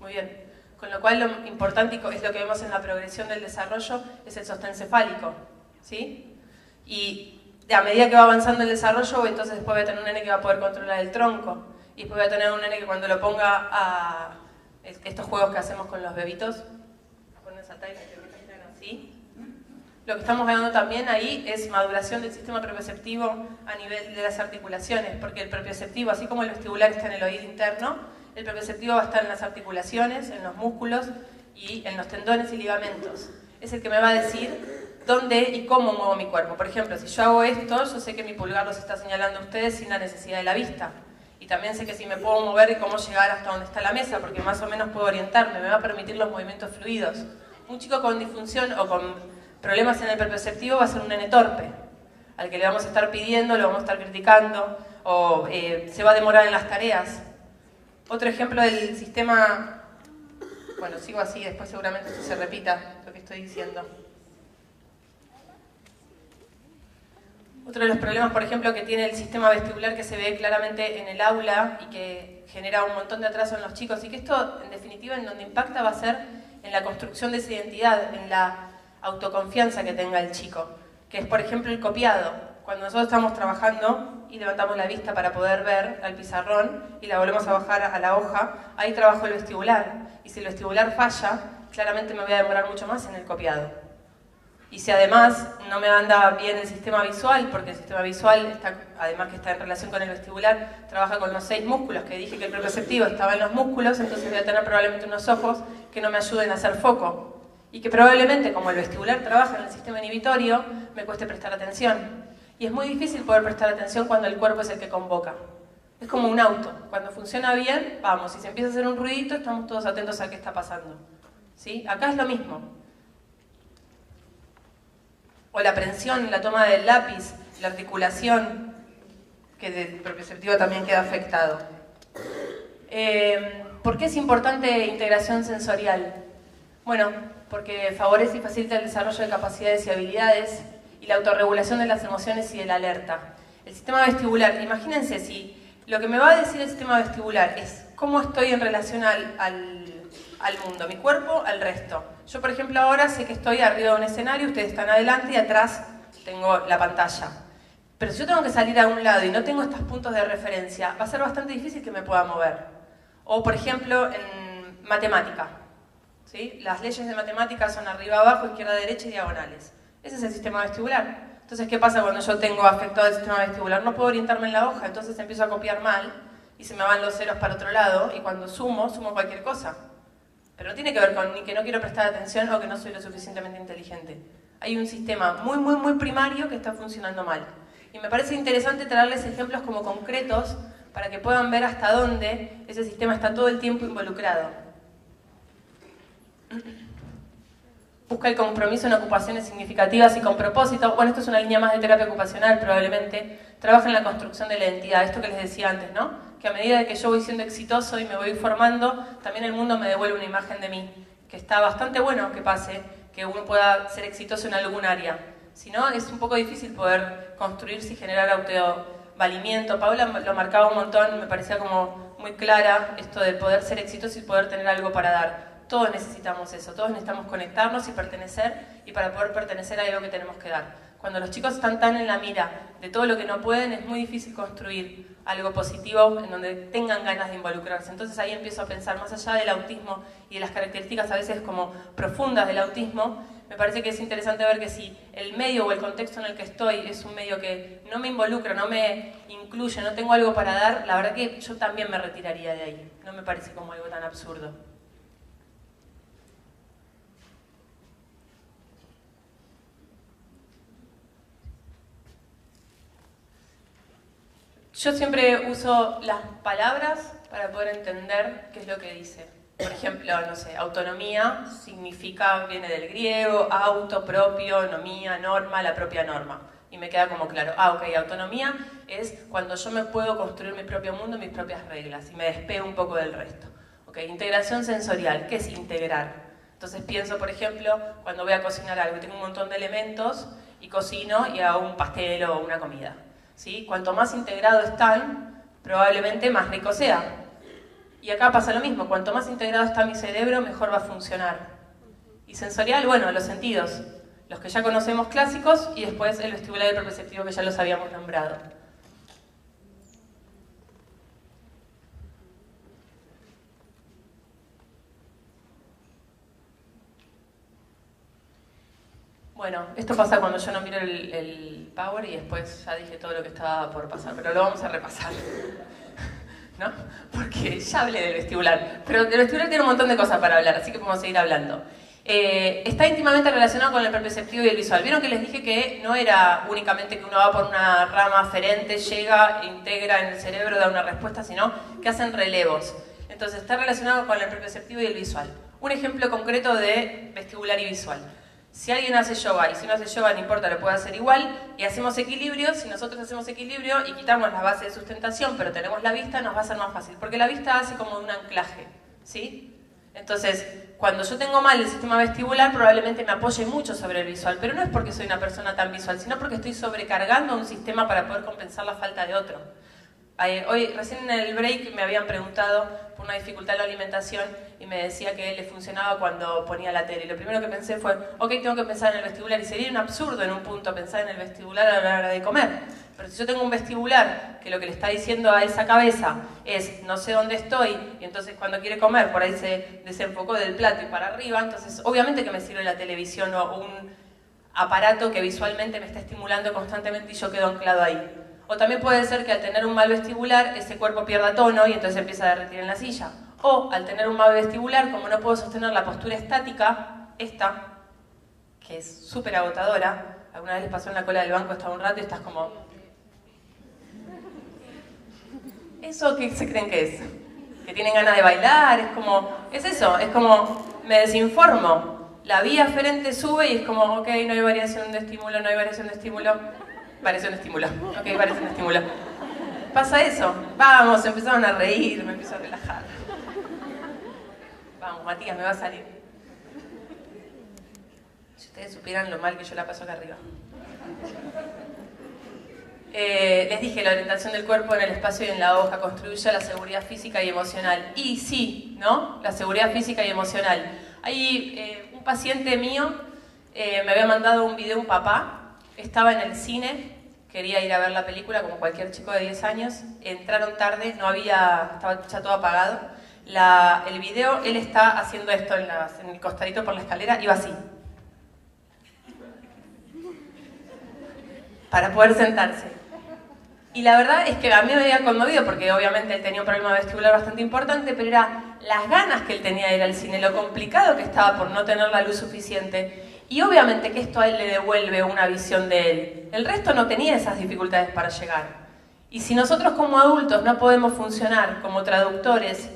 muy bien. Con lo cual lo importante es lo que vemos en la progresión del desarrollo, es el sostén cefálico, ¿sí? Y a medida que va avanzando el desarrollo, entonces después voy a tener un nene que va a poder controlar el tronco, y después voy a tener un nene que cuando lo ponga a estos juegos que hacemos con los bebitos, ponen esa talla que así. Lo que estamos ganando también ahí es maduración del sistema propioceptivo a nivel de las articulaciones, porque el propioceptivo, así como el vestibular está en el oído interno, el propioceptivo va a estar en las articulaciones, en los músculos y en los tendones y ligamentos. Es el que me va a decir dónde y cómo muevo mi cuerpo. Por ejemplo, si yo hago esto, yo sé que mi pulgar los está señalando a ustedes sin la necesidad de la vista. Y también sé que si me puedo mover y cómo llegar hasta donde está la mesa, porque más o menos puedo orientarme, me va a permitir los movimientos fluidos. Un chico con disfunción o con problemas en el propioceptivo va a ser un nene torpe, al que le vamos a estar pidiendo, lo vamos a estar criticando, o se va a demorar en las tareas. Otro ejemplo del sistema, bueno, sigo así, después seguramente esto se repita, lo que estoy diciendo. Otro de los problemas, por ejemplo, que tiene el sistema vestibular que se ve claramente en el aula y que genera un montón de atraso en los chicos, y que esto, en definitiva, en donde impacta va a ser en la construcción de esa identidad, en la autoconfianza que tenga el chico, que es, por ejemplo, el copiado. Cuando nosotros estamos trabajando y levantamos la vista para poder ver al pizarrón y la volvemos a bajar a la hoja, ahí trabajo el vestibular. Y si el vestibular falla, claramente me voy a demorar mucho más en el copiado. Y si además no me anda bien el sistema visual, porque el sistema visual, está, además que está en relación con el vestibular, trabaja con los 6 músculos, que dije que el propioceptivo estaba en los músculos, entonces voy a tener probablemente unos ojos que no me ayuden a hacer foco. Y que probablemente, como el vestibular trabaja en el sistema inhibitorio, me cueste prestar atención. Y es muy difícil poder prestar atención cuando el cuerpo es el que convoca. Es como un auto. Cuando funciona bien, vamos. Si se empieza a hacer un ruidito, estamos todos atentos a qué está pasando. ¿Sí? Acá es lo mismo. O la prensión, la toma del lápiz, la articulación, que del propioceptivo también queda afectado. ¿Por qué es importante integración sensorial? Bueno, porque favorece y facilita el desarrollo de capacidades y habilidades y la autorregulación de las emociones y de la alerta. El sistema vestibular, imagínense si lo que me va a decir el sistema vestibular es cómo estoy en relación al mundo, mi cuerpo, al resto. Yo, por ejemplo, ahora sé que estoy arriba de un escenario, ustedes están adelante y atrás tengo la pantalla. Pero si yo tengo que salir a un lado y no tengo estos puntos de referencia, va a ser bastante difícil que me pueda mover. O, por ejemplo, en matemática. ¿Sí? Las leyes de matemáticas son arriba, abajo, izquierda, derecha y diagonales. Ese es el sistema vestibular. Entonces, ¿qué pasa cuando yo tengo afectado el sistema vestibular? No puedo orientarme en la hoja, entonces empiezo a copiar mal y se me van los ceros para otro lado y cuando sumo cualquier cosa. Pero no tiene que ver con ni que no quiero prestar atención o que no soy lo suficientemente inteligente. Hay un sistema muy primario que está funcionando mal. Y me parece interesante traerles ejemplos como concretos para que puedan ver hasta dónde ese sistema está todo el tiempo involucrado. Busca el compromiso en ocupaciones significativas y con propósito. Bueno, esto es una línea más de terapia ocupacional probablemente. Trabaja en la construcción de la identidad, esto que les decía antes, ¿no? Que a medida de que yo voy siendo exitoso y me voy formando, también el mundo me devuelve una imagen de mí, que está bastante bueno que pase, que uno pueda ser exitoso en algún área. Si no, es un poco difícil poder construirse y generar autovalimiento. Paula lo marcaba un montón, me parecía como muy clara esto de poder ser exitoso y poder tener algo para dar. Todos necesitamos eso, todos necesitamos conectarnos y pertenecer, y para poder pertenecer hay algo que tenemos que dar. Cuando los chicos están tan en la mira de todo lo que no pueden, es muy difícil construir algo positivo en donde tengan ganas de involucrarse. Entonces ahí empiezo a pensar, más allá del autismo y de las características a veces como profundas del autismo, me parece que es interesante ver que si el medio o el contexto en el que estoy es un medio que no me involucra, no me incluye, no tengo algo para dar, la verdad que yo también me retiraría de ahí. No me parece como algo tan absurdo. Yo siempre uso las palabras para poder entender qué es lo que dice. Por ejemplo, no sé, autonomía viene del griego, auto, propio, nomía, norma, la propia norma. Y me queda como claro, ok, autonomía es cuando yo me puedo construir mi propio mundo, mis propias reglas, y me despego un poco del resto. Ok, integración sensorial, ¿qué es integrar? Entonces pienso, por ejemplo, cuando voy a cocinar algo y tengo un montón de elementos, y cocino y hago un pastel o una comida. ¿Sí? Cuanto más integrado están, probablemente más rico sea. Y acá pasa lo mismo, cuanto más integrado está mi cerebro, mejor va a funcionar. Y sensorial, bueno, los sentidos, los que ya conocemos clásicos, y después el vestibular y el proprioceptivo que ya los habíamos nombrado. Bueno, esto pasa cuando yo no miro el Power y después ya dije todo lo que estaba por pasar, pero lo vamos a repasar. ¿No? Porque ya hablé del vestibular, pero del vestibular tiene un montón de cosas para hablar, así que podemos seguir hablando. Está íntimamente relacionado con el proprioceptivo y el visual. ¿Vieron que les dije que no era únicamente que uno va por una rama aferente, llega, integra en el cerebro, da una respuesta, sino que hacen relevos? Entonces está relacionado con el proprioceptivo y el visual. Un ejemplo concreto de vestibular y visual. Si alguien hace yoga, y si no hace yoga no importa, lo puede hacer igual, y hacemos equilibrio, si nosotros hacemos equilibrio y quitamos las bases de sustentación, pero tenemos la vista, nos va a ser más fácil, porque la vista hace como un anclaje, ¿sí? Entonces, cuando yo tengo mal el sistema vestibular, probablemente me apoye mucho sobre el visual, pero no es porque soy una persona tan visual, sino porque estoy sobrecargando un sistema para poder compensar la falta de otro. Hoy, recién en el break me habían preguntado por una dificultad en la alimentación y me decía que le funcionaba cuando ponía la tele. Y lo primero que pensé fue, ok, tengo que pensar en el vestibular, y sería un absurdo en un punto pensar en el vestibular a la hora de comer. Pero si yo tengo un vestibular que lo que le está diciendo a esa cabeza es no sé dónde estoy, y entonces cuando quiere comer por ahí se desenfocó del plato y para arriba, entonces obviamente que me sirve la televisión o un aparato que visualmente me está estimulando constantemente y yo quedo anclado ahí. O también puede ser que al tener un mal vestibular, ese cuerpo pierda tono y entonces empieza a derretir en la silla. O al tener un mal vestibular, como no puedo sostener la postura estática, esta, que es súper agotadora, alguna vez les pasó en la cola del banco, estás un rato y estás como... ¿Eso qué se creen que es? ¿Que tienen ganas de bailar? Es como... Es eso, es como... Me desinformo. La vía aferente sube y es como, ok, no hay variación de estímulo, no hay variación de estímulo. Variación de estímulo. Ok, variación de estímulo. Pasa eso. Vamos, empezaron a reír, me empiezo a relajar. Vamos, Matías, me va a salir. Si ustedes supieran lo mal que yo la paso acá arriba. Les dije, la orientación del cuerpo en el espacio y en la hoja construye la seguridad física y emocional. Y sí, ¿no? La seguridad física y emocional. Hay un paciente mío, me había mandado un video un papá, estaba en el cine, quería ir a ver la película como cualquier chico de 10 años, entraron tarde, estaba ya todo apagado. El video, él está haciendo esto en el costadito por la escalera, iba así. Para poder sentarse. Y la verdad es que a mí me había conmovido porque obviamente él tenía un problema vestibular bastante importante, pero era las ganas que él tenía de ir al cine, lo complicado que estaba por no tener la luz suficiente. Y obviamente que esto a él le devuelve una visión de él. El resto no tenía esas dificultades para llegar. Y si nosotros como adultos no podemos funcionar como traductores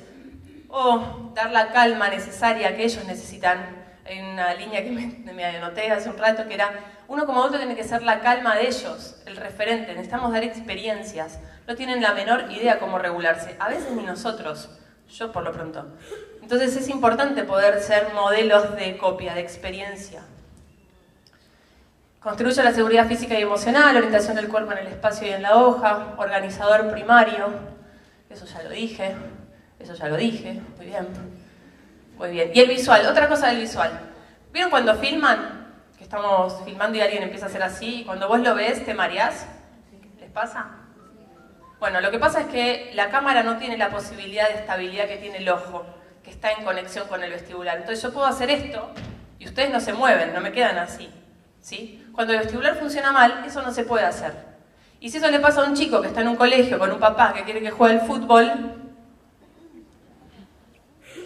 o dar la calma necesaria que ellos necesitan, hay una línea que me anoté hace un rato que era, uno como adulto tiene que ser la calma de ellos, el referente, necesitamos dar experiencias. No tienen la menor idea cómo regularse, a veces ni nosotros, yo por lo pronto. Entonces es importante poder ser modelos de copia, de experiencia. Construye la seguridad física y emocional, orientación del cuerpo en el espacio y en la hoja, organizador primario, eso ya lo dije, muy bien. Muy bien. Y el visual, otra cosa del visual. ¿Vieron cuando filman? Que estamos filmando y alguien empieza a hacer así, y cuando vos lo ves te mareás. ¿Les pasa? Bueno, lo que pasa es que la cámara no tiene la posibilidad de estabilidad que tiene el ojo, que está en conexión con el vestibular. Entonces yo puedo hacer esto y ustedes no se mueven, no me quedan así. ¿Sí? Cuando el vestibular funciona mal, eso no se puede hacer. Y si eso le pasa a un chico que está en un colegio con un papá que quiere que juegue al fútbol,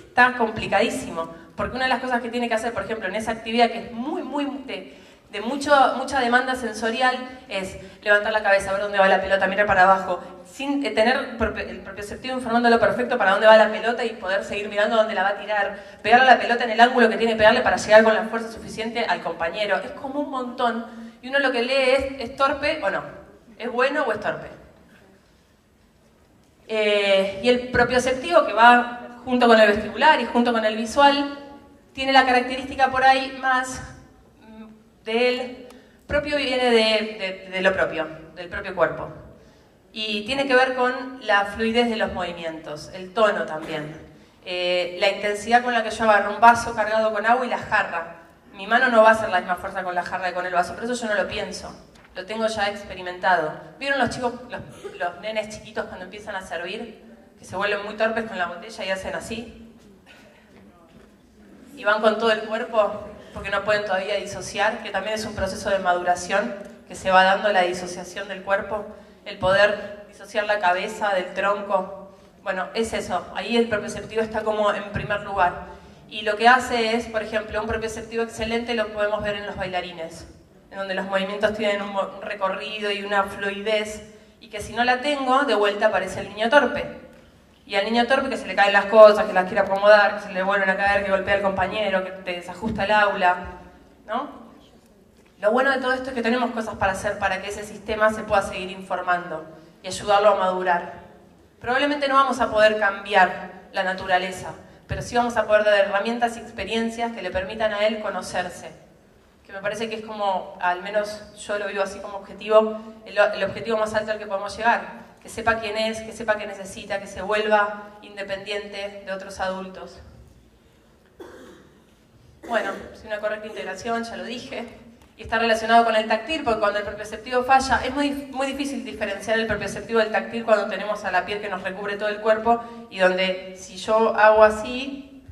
está complicadísimo. Porque una de las cosas que tiene que hacer, por ejemplo, en esa actividad que es muy de de mucha demanda sensorial es levantar la cabeza, ver dónde va la pelota, mirar para abajo, sin tener el propioceptivo informándolo perfecto para dónde va la pelota y poder seguir mirando dónde la va a tirar, pegarle la pelota en el ángulo que tiene que pegarle para llegar con la fuerza suficiente al compañero. Es como un montón. Y uno lo que lee es torpe o no, es bueno o es torpe. Y el propioceptivo, que va junto con el vestibular y junto con el visual, tiene la característica por ahí más del propio, viene de lo propio, del propio cuerpo. Y tiene que ver con la fluidez de los movimientos, el tono también. La intensidad con la que yo agarro un vaso cargado con agua y la jarra. Mi mano no va a hacer la misma fuerza con la jarra que con el vaso, pero eso yo no lo pienso. Lo tengo ya experimentado. ¿Vieron los chicos, los nenes chiquitos cuando empiezan a servir? Que se vuelven muy torpes con la botella y hacen así. Y van con todo el cuerpo porque no pueden todavía disociar, que también es un proceso de maduración que se va dando la disociación del cuerpo, el poder disociar la cabeza del tronco. Bueno, es eso. Ahí el propioceptivo está como en primer lugar. Y lo que hace es, por ejemplo, un propioceptivo excelente lo podemos ver en los bailarines, en donde los movimientos tienen un recorrido y una fluidez, y que si no la tengo, de vuelta aparece el niño torpe. Y al niño torpe que se le caen las cosas, que las quiere acomodar, que se le vuelven a caer, que golpea al compañero, que te desajusta el aula, ¿no? Lo bueno de todo esto es que tenemos cosas para hacer para que ese sistema se pueda seguir informando y ayudarlo a madurar. Probablemente no vamos a poder cambiar la naturaleza, pero sí vamos a poder dar herramientas y experiencias que le permitan a él conocerse. Que me parece que es como, al menos yo lo vivo así como objetivo, el objetivo más alto al que podemos llegar. Que sepa quién es, que sepa qué necesita, que se vuelva independiente de otros adultos. Bueno, es una correcta integración, ya lo dije, y está relacionado con el táctil, porque cuando el propioceptivo falla, es muy difícil diferenciar el propioceptivo del táctil cuando tenemos a la piel que nos recubre todo el cuerpo, y donde si yo hago así,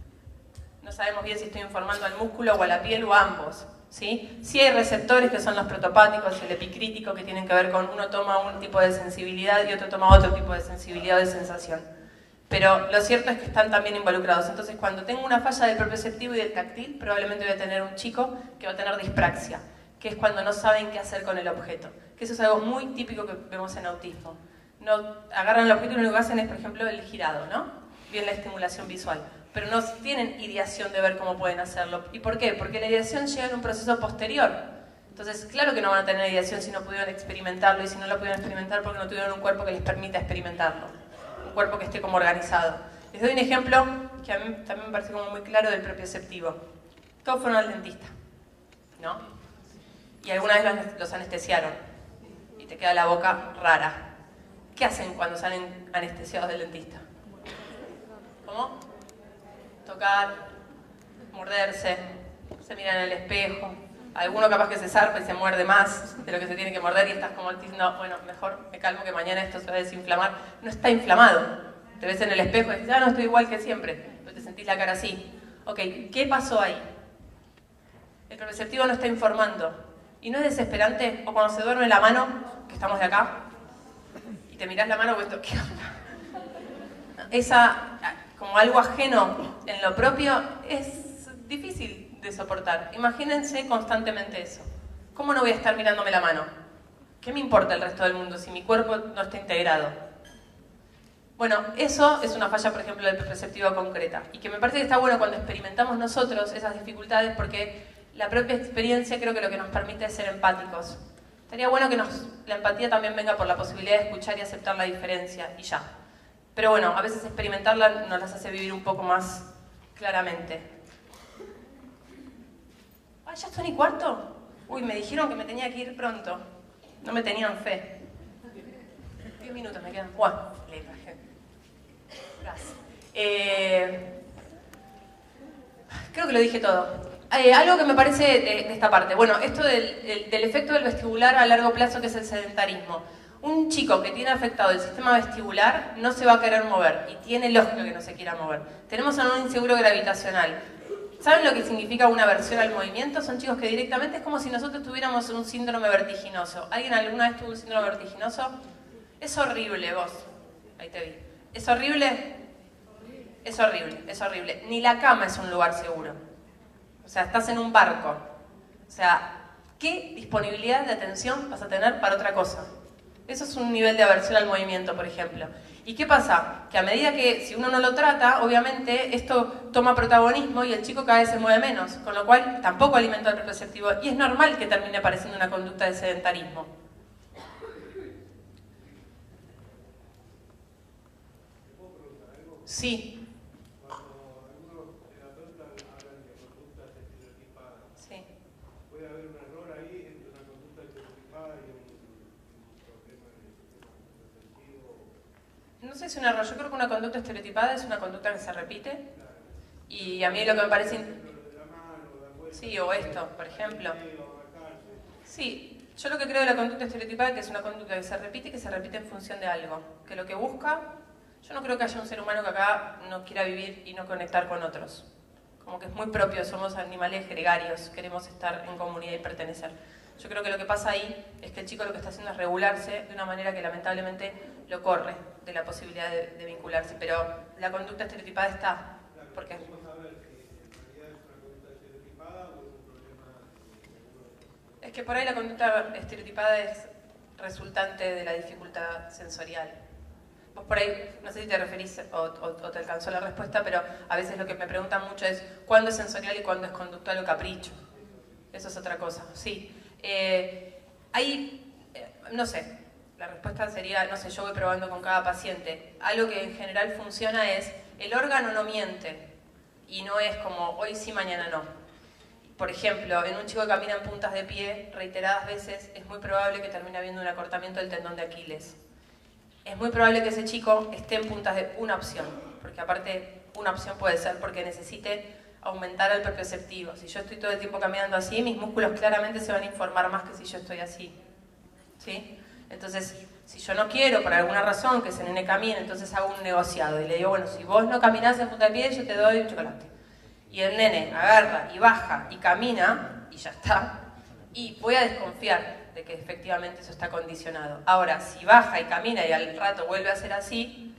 no sabemos bien si estoy informando al músculo o a la piel o a ambos. ¿Sí? Sí hay receptores que son los protopáticos y el epicrítico que tienen que ver con uno toma un tipo de sensibilidad y otro toma otro tipo de sensibilidad o de sensación. Pero lo cierto es que están también involucrados. Entonces cuando tengo una falla del propioceptivo y del táctil, probablemente voy a tener un chico que va a tener dispraxia, que es cuando no saben qué hacer con el objeto. Que eso es algo muy típico que vemos en autismo. No agarran el objeto y lo único que hacen es, por ejemplo, el girado, ¿no? Bien la estimulación visual. Pero no tienen ideación de ver cómo pueden hacerlo. ¿Y por qué? Porque la ideación llega en un proceso posterior. Entonces, claro que no van a tener ideación si no pudieron experimentarlo, y si no lo pudieron experimentar porque no tuvieron un cuerpo que les permita experimentarlo. Un cuerpo que esté como organizado. Les doy un ejemplo que a mí también me parece como muy claro del propioceptivo. Todos fueron al dentista, ¿no? Y alguna vez los anestesiaron. Y te queda la boca rara. ¿Qué hacen cuando salen anestesiados del dentista? ¿Cómo? Tocar, morderse, se miran en el espejo, alguno capaz que se zarpa y se muerde más de lo que se tiene que morder y estás como diciendo, bueno, mejor me calmo que mañana esto se va a desinflamar. No está inflamado, te ves en el espejo y dices, no, estoy igual que siempre, pero te sentís la cara así. Ok, ¿qué pasó ahí? El propioceptivo no está informando. ¿Y no es desesperante? O cuando se duerme la mano, que estamos de acá, y te mirás la mano y ¿qué onda? Como algo ajeno en lo propio, es difícil de soportar. Imagínense constantemente eso. ¿Cómo no voy a estar mirándome la mano? ¿Qué me importa el resto del mundo si mi cuerpo no está integrado? Bueno, eso es una falla, por ejemplo, del propioceptivo concreta. Y que me parece que está bueno cuando experimentamos nosotros esas dificultades, porque la propia experiencia creo que lo que nos permite es ser empáticos. Estaría bueno que la empatía también venga por la posibilidad de escuchar y aceptar la diferencia, y ya. Pero bueno, a veces experimentarla nos las hace vivir un poco más claramente. ¿Ah, ya son y cuarto? Uy, me dijeron que me tenía que ir pronto. No me tenían fe. 10 minutos me quedan. Bueno, le bajé. Gracias. Creo que lo dije todo. Algo que me parece de esta parte. Bueno, esto del efecto del vestibular a largo plazo, que es el sedentarismo. Un chico que tiene afectado el sistema vestibular no se va a querer mover, y tiene lógica que no se quiera mover. Tenemos a un inseguro gravitacional. ¿Saben lo que significa una aversión al movimiento? Son chicos que directamente es como si nosotros tuviéramos un síndrome vertiginoso. ¿Alguien alguna vez tuvo un síndrome vertiginoso? Es horrible, vos. Ahí te vi. ¿Es horrible? Es horrible, es horrible. Ni la cama es un lugar seguro. O sea, estás en un barco. O sea, ¿qué disponibilidad de atención vas a tener para otra cosa? Eso es un nivel de aversión al movimiento, por ejemplo. ¿Y qué pasa? Que a medida que, si uno no lo trata, obviamente esto toma protagonismo y el chico cada vez se mueve menos, con lo cual tampoco alimenta el proprioceptivo y es normal que termine apareciendo una conducta de sedentarismo. Sí. No sé si es un error, yo creo que una conducta estereotipada es una conducta que se repite y a mí lo que me parece... Sí, o esto, por ejemplo. Sí, yo lo que creo de la conducta estereotipada es que es una conducta que se repite en función de algo, que lo que busca... Yo no creo que haya un ser humano que acá no quiera vivir y no conectar con otros. Como que es muy propio, somos animales gregarios, queremos estar en comunidad y pertenecer. Yo creo que lo que pasa ahí es que el chico lo que está haciendo es regularse de una manera que lamentablemente lo corre de la posibilidad de vincularse, pero la conducta estereotipada está. ¿Por qué? Es que por ahí la conducta estereotipada es resultante de la dificultad sensorial. Vos por ahí, no sé si te referís o te alcanzó la respuesta, pero a veces lo que me preguntan mucho es ¿cuándo es sensorial y cuándo es conductual o capricho? Eso es otra cosa, sí. No sé, la respuesta sería, no sé, yo voy probando con cada paciente. Algo que en general funciona es, el órgano no miente, y no es como hoy sí, mañana no. Por ejemplo, en un chico que camina en puntas de pie reiteradas veces, es muy probable que termine habiendo un acortamiento del tendón de Aquiles. Es muy probable que ese chico esté en puntas de una opción, porque aparte una opción puede ser porque necesite aumentar el proprioceptivo. Si yo estoy todo el tiempo caminando así, mis músculos claramente se van a informar más que si yo estoy así. ¿Sí? Entonces, si yo no quiero, por alguna razón, que ese nene camine, entonces hago un negociado y le digo, bueno, si vos no caminás en punta de pie, yo te doy un chocolate. Y el nene agarra y baja y camina, y ya está, y voy a desconfiar de que efectivamente eso está condicionado. Ahora, si baja y camina y al rato vuelve a ser así,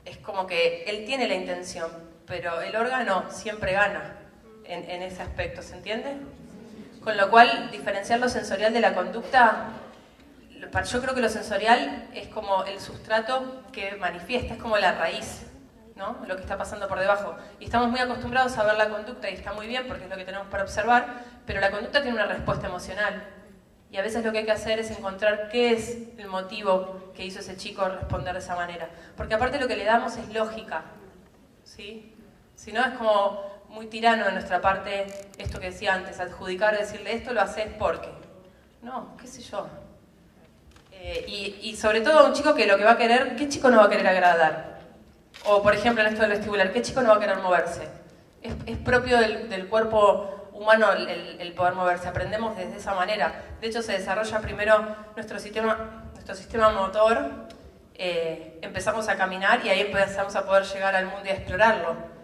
es como que él tiene la intención, pero el órgano siempre gana en ese aspecto, ¿se entiende? Con lo cual, diferenciar lo sensorial de la conducta, yo creo que lo sensorial es como el sustrato que manifiesta, es como la raíz, ¿no? Lo que está pasando por debajo. Y estamos muy acostumbrados a ver la conducta y está muy bien porque es lo que tenemos para observar, pero la conducta tiene una respuesta emocional. Y a veces lo que hay que hacer es encontrar qué es el motivo que hizo ese chico responder de esa manera. Porque aparte lo que le damos es lógica, ¿sí? Si no es como muy tirano de nuestra parte esto que decía antes, adjudicar, decirle esto lo haces porque. No, qué sé yo. Y sobre todo un chico que lo que va a querer, ¿qué chico no va a querer agradar? O por ejemplo en esto del vestibular, ¿qué chico no va a querer moverse? Es propio del cuerpo humano el poder moverse, aprendemos desde esa manera. De hecho se desarrolla primero nuestro sistema motor, empezamos a caminar y ahí empezamos a poder llegar al mundo y a explorarlo.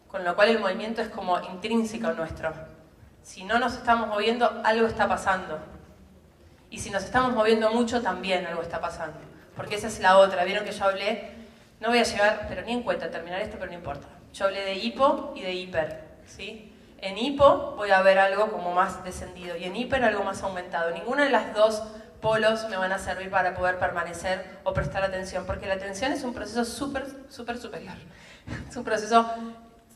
Con lo cual el movimiento es como intrínseco nuestro. Si no nos estamos moviendo, algo está pasando. Y si nos estamos moviendo mucho, también algo está pasando. Porque esa es la otra. Vieron que yo hablé, no voy a llegar, pero ni en cuenta terminar esto, pero no importa. Yo hablé de hipo y de hiper, ¿sí? En hipo voy a ver algo como más descendido y en hiper algo más aumentado. Ninguna de las dos polos me van a servir para poder permanecer o prestar atención, porque la atención es un proceso súper superior. Es un proceso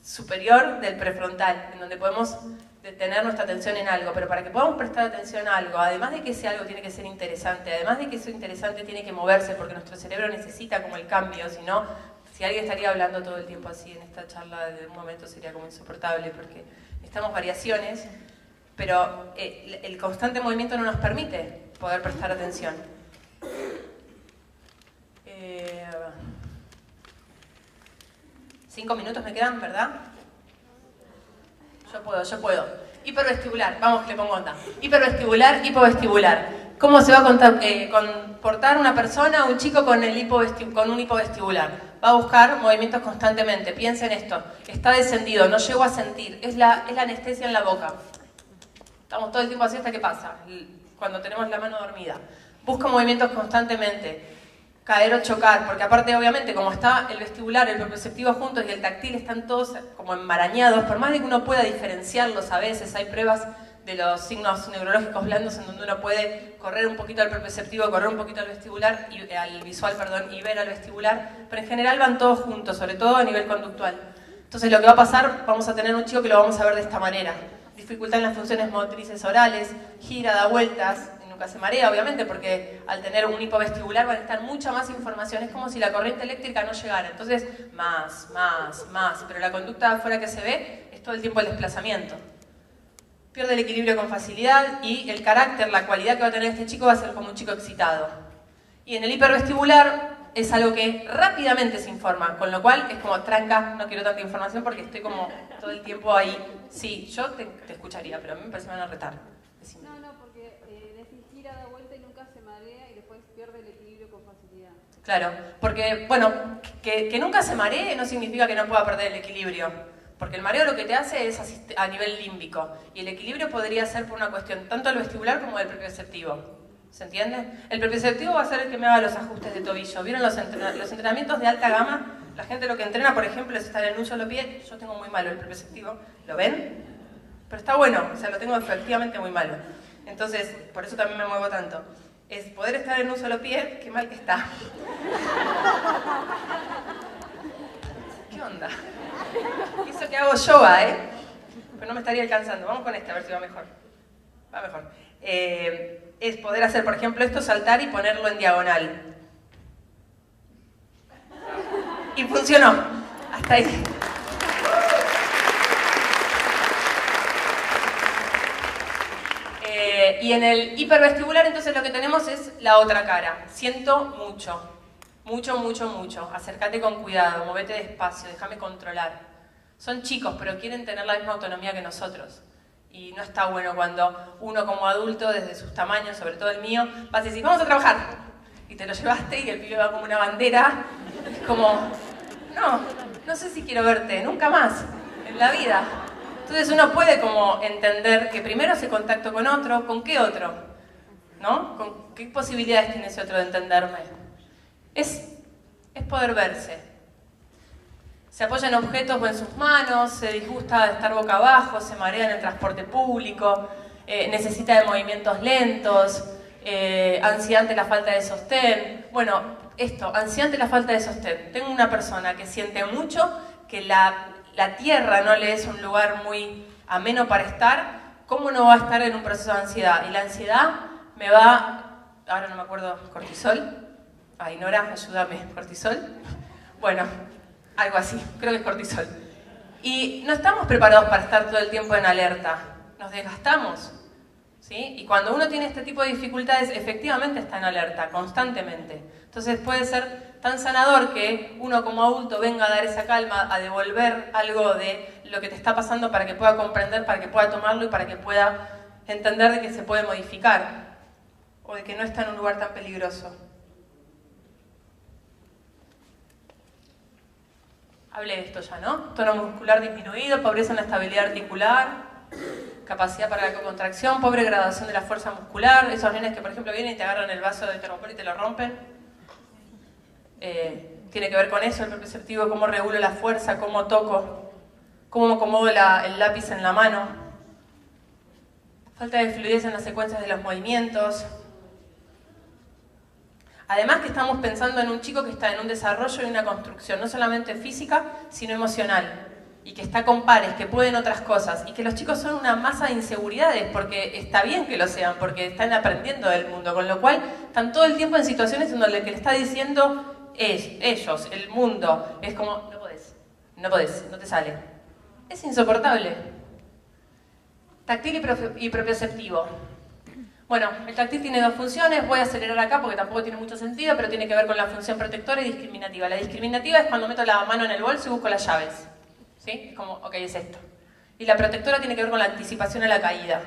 superior del prefrontal, en donde podemos detener nuestra atención en algo, pero para que podamos prestar atención a algo, además de que ese algo tiene que ser interesante, además de que eso interesante tiene que moverse, porque nuestro cerebro necesita como el cambio, si no, si alguien estaría hablando todo el tiempo así en esta charla, de un momento sería como insoportable, porque necesitamos variaciones, pero el constante movimiento no nos permite poder prestar atención. 5 minutos me quedan, ¿verdad? Yo puedo. Hipervestibular, vamos que le pongo onda. Hipervestibular, hipovestibular. ¿Cómo se va a comportar una persona, un chico con un hipovestibular? Va a buscar movimientos constantemente. Piensen esto, está descendido, no llego a sentir, es la anestesia en la boca. Estamos todo el tiempo así hasta que pasa, cuando tenemos la mano dormida. Busca movimientos constantemente. Caer o chocar, porque aparte obviamente como está el vestibular, el proprioceptivo juntos y el táctil están todos como enmarañados, por más de que uno pueda diferenciarlos a veces, hay pruebas de los signos neurológicos blandos en donde uno puede correr un poquito al propioceptivo, correr un poquito al vestibular, al visual, perdón, y ver al vestibular, pero en general van todos juntos, sobre todo a nivel conductual. Entonces lo que va a pasar, vamos a tener un chico que lo vamos a ver de esta manera. Dificultad en las funciones motrices orales, gira, da vueltas, y nunca se marea obviamente porque al tener un hipovestibular van a estar mucha más información, es como si la corriente eléctrica no llegara, entonces más, pero la conducta afuera que se ve es todo el tiempo el desplazamiento. Pierde el equilibrio con facilidad y el carácter, la cualidad que va a tener este chico va a ser como un chico excitado. Y en el hipervestibular es algo que rápidamente se informa, con lo cual es como tranca, no quiero tanta información porque estoy como todo el tiempo ahí. Sí, yo te escucharía, pero a mí me parece que me van a retar. Decime. No, porque decís gira, da vuelta y nunca se marea y después pierde el equilibrio con facilidad. Claro, porque, bueno, que nunca se maree no significa que no pueda perder el equilibrio. Porque el mareo lo que te hace es a nivel límbico. Y el equilibrio podría ser por una cuestión tanto del vestibular como del propioceptivo. ¿Se entiende? El propioceptivo va a ser el que me haga los ajustes de tobillo. ¿Vieron los entrenamientos de alta gama? La gente lo que entrena, por ejemplo, es estar en un solo pie. Yo tengo muy malo el propioceptivo. ¿Lo ven? Pero está bueno. O sea, lo tengo efectivamente muy malo. Entonces, por eso también me muevo tanto. Es poder estar en un solo pie. Qué mal que está. ¿Qué onda? Y eso que hago yoga, pero no me estaría alcanzando. Vamos con este, a ver si va mejor. Va mejor. Es poder hacer, por ejemplo, esto, saltar y ponerlo en diagonal. Y funcionó. Hasta ahí. Y en el hipervestibular, entonces, lo que tenemos es la otra cara. Siento mucho. Mucho. Acércate con cuidado, movete despacio, déjame controlar. Son chicos, pero quieren tener la misma autonomía que nosotros. Y no está bueno cuando uno como adulto, desde sus tamaños, sobre todo el mío, vas a decir, vamos a trabajar. Y te lo llevaste y el pibe va como una bandera. Es como, no sé si quiero verte, nunca más, en la vida. Entonces uno puede como entender que primero hace contacto con otro, ¿con qué otro? ¿No? ¿Con qué posibilidades tiene ese otro de entenderme? Es poder verse. Se apoya en objetos o en sus manos, se disgusta de estar boca abajo, se marea en el transporte público, necesita de movimientos lentos, ansiedad ante la falta de sostén. Bueno, ansiedad ante la falta de sostén. Tengo una persona que siente mucho que la tierra no le es un lugar muy ameno para estar. ¿Cómo no va a estar en un proceso de ansiedad? Y la ansiedad me va, ahora no me acuerdo, cortisol. Ay, Nora, ayúdame, ¿cortisol? Bueno, algo así, creo que es cortisol. Y no estamos preparados para estar todo el tiempo en alerta, nos desgastamos, ¿sí? Y cuando uno tiene este tipo de dificultades, efectivamente está en alerta, constantemente. Entonces puede ser tan sanador que uno como adulto venga a dar esa calma, a devolver algo de lo que te está pasando para que pueda comprender, para que pueda tomarlo y para que pueda entender de que se puede modificar o de que no está en un lugar tan peligroso. Hablé de esto ya, ¿no? Tono muscular disminuido, pobreza en la estabilidad articular, capacidad para la contracción, pobre graduación de la fuerza muscular. Esos nenes que, por ejemplo, vienen y te agarran el vaso de termopor y te lo rompen. Tiene que ver con eso, el propioceptivo, cómo regulo la fuerza, cómo toco, cómo acomodo el lápiz en la mano. Falta de fluidez en las secuencias de los movimientos. Además que estamos pensando en un chico que está en un desarrollo y una construcción, no solamente física, sino emocional. Y que está con pares, que pueden otras cosas. Y que los chicos son una masa de inseguridades, porque está bien que lo sean, porque están aprendiendo del mundo. Con lo cual, están todo el tiempo en situaciones en donde el que le está diciendo ellos, el mundo. Es como, no podés, no te sale. Es insoportable. Táctil y propioceptivo. Bueno, el táctil tiene dos funciones, voy a acelerar acá porque tampoco tiene mucho sentido, pero tiene que ver con la función protectora y discriminativa. La discriminativa es cuando meto la mano en el bolso y busco las llaves. ¿Sí? Es como, ok, es esto. Y la protectora tiene que ver con la anticipación a la caída.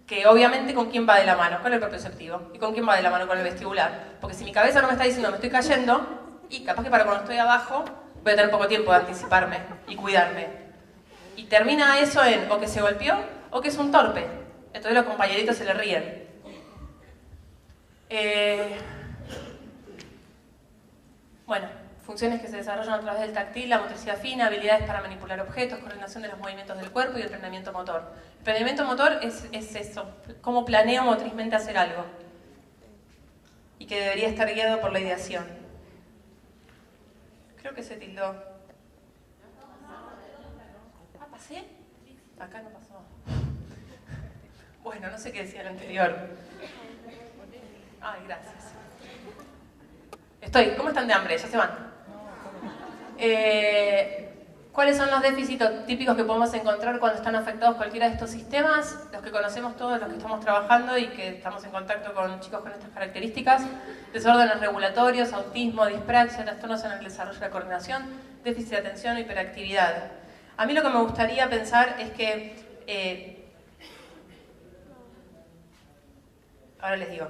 Que obviamente con quién va de la mano, con el propioceptivo. ¿Y con quién va de la mano? Con el vestibular. Porque si mi cabeza no me está diciendo me estoy cayendo, y capaz que para cuando estoy abajo voy a tener poco tiempo de anticiparme y cuidarme. Y termina eso en o que se golpeó o que es un torpe. Entonces los compañeritos se le ríen. Bueno, funciones que se desarrollan a través del táctil, la motricidad fina, habilidades para manipular objetos, coordinación de los movimientos del cuerpo y el planeamiento motor. El planeamiento motor es eso, cómo planeo motrizmente hacer algo. Y que debería estar guiado por la ideación. Creo que se tildó. Ah, ¿pasé? Acá no pasó. Bueno, no sé qué decía lo anterior. Ay, gracias. ¿Cómo están de hambre? Ya se van. ¿Cuáles son los déficits típicos que podemos encontrar cuando están afectados cualquiera de estos sistemas? Los que conocemos todos, los que estamos trabajando y que estamos en contacto con chicos con estas características. Desórdenes regulatorios, autismo, dispraxia, trastornos en el desarrollo de la coordinación, déficit de atención o hiperactividad. A mí lo que me gustaría pensar es que... ahora les digo.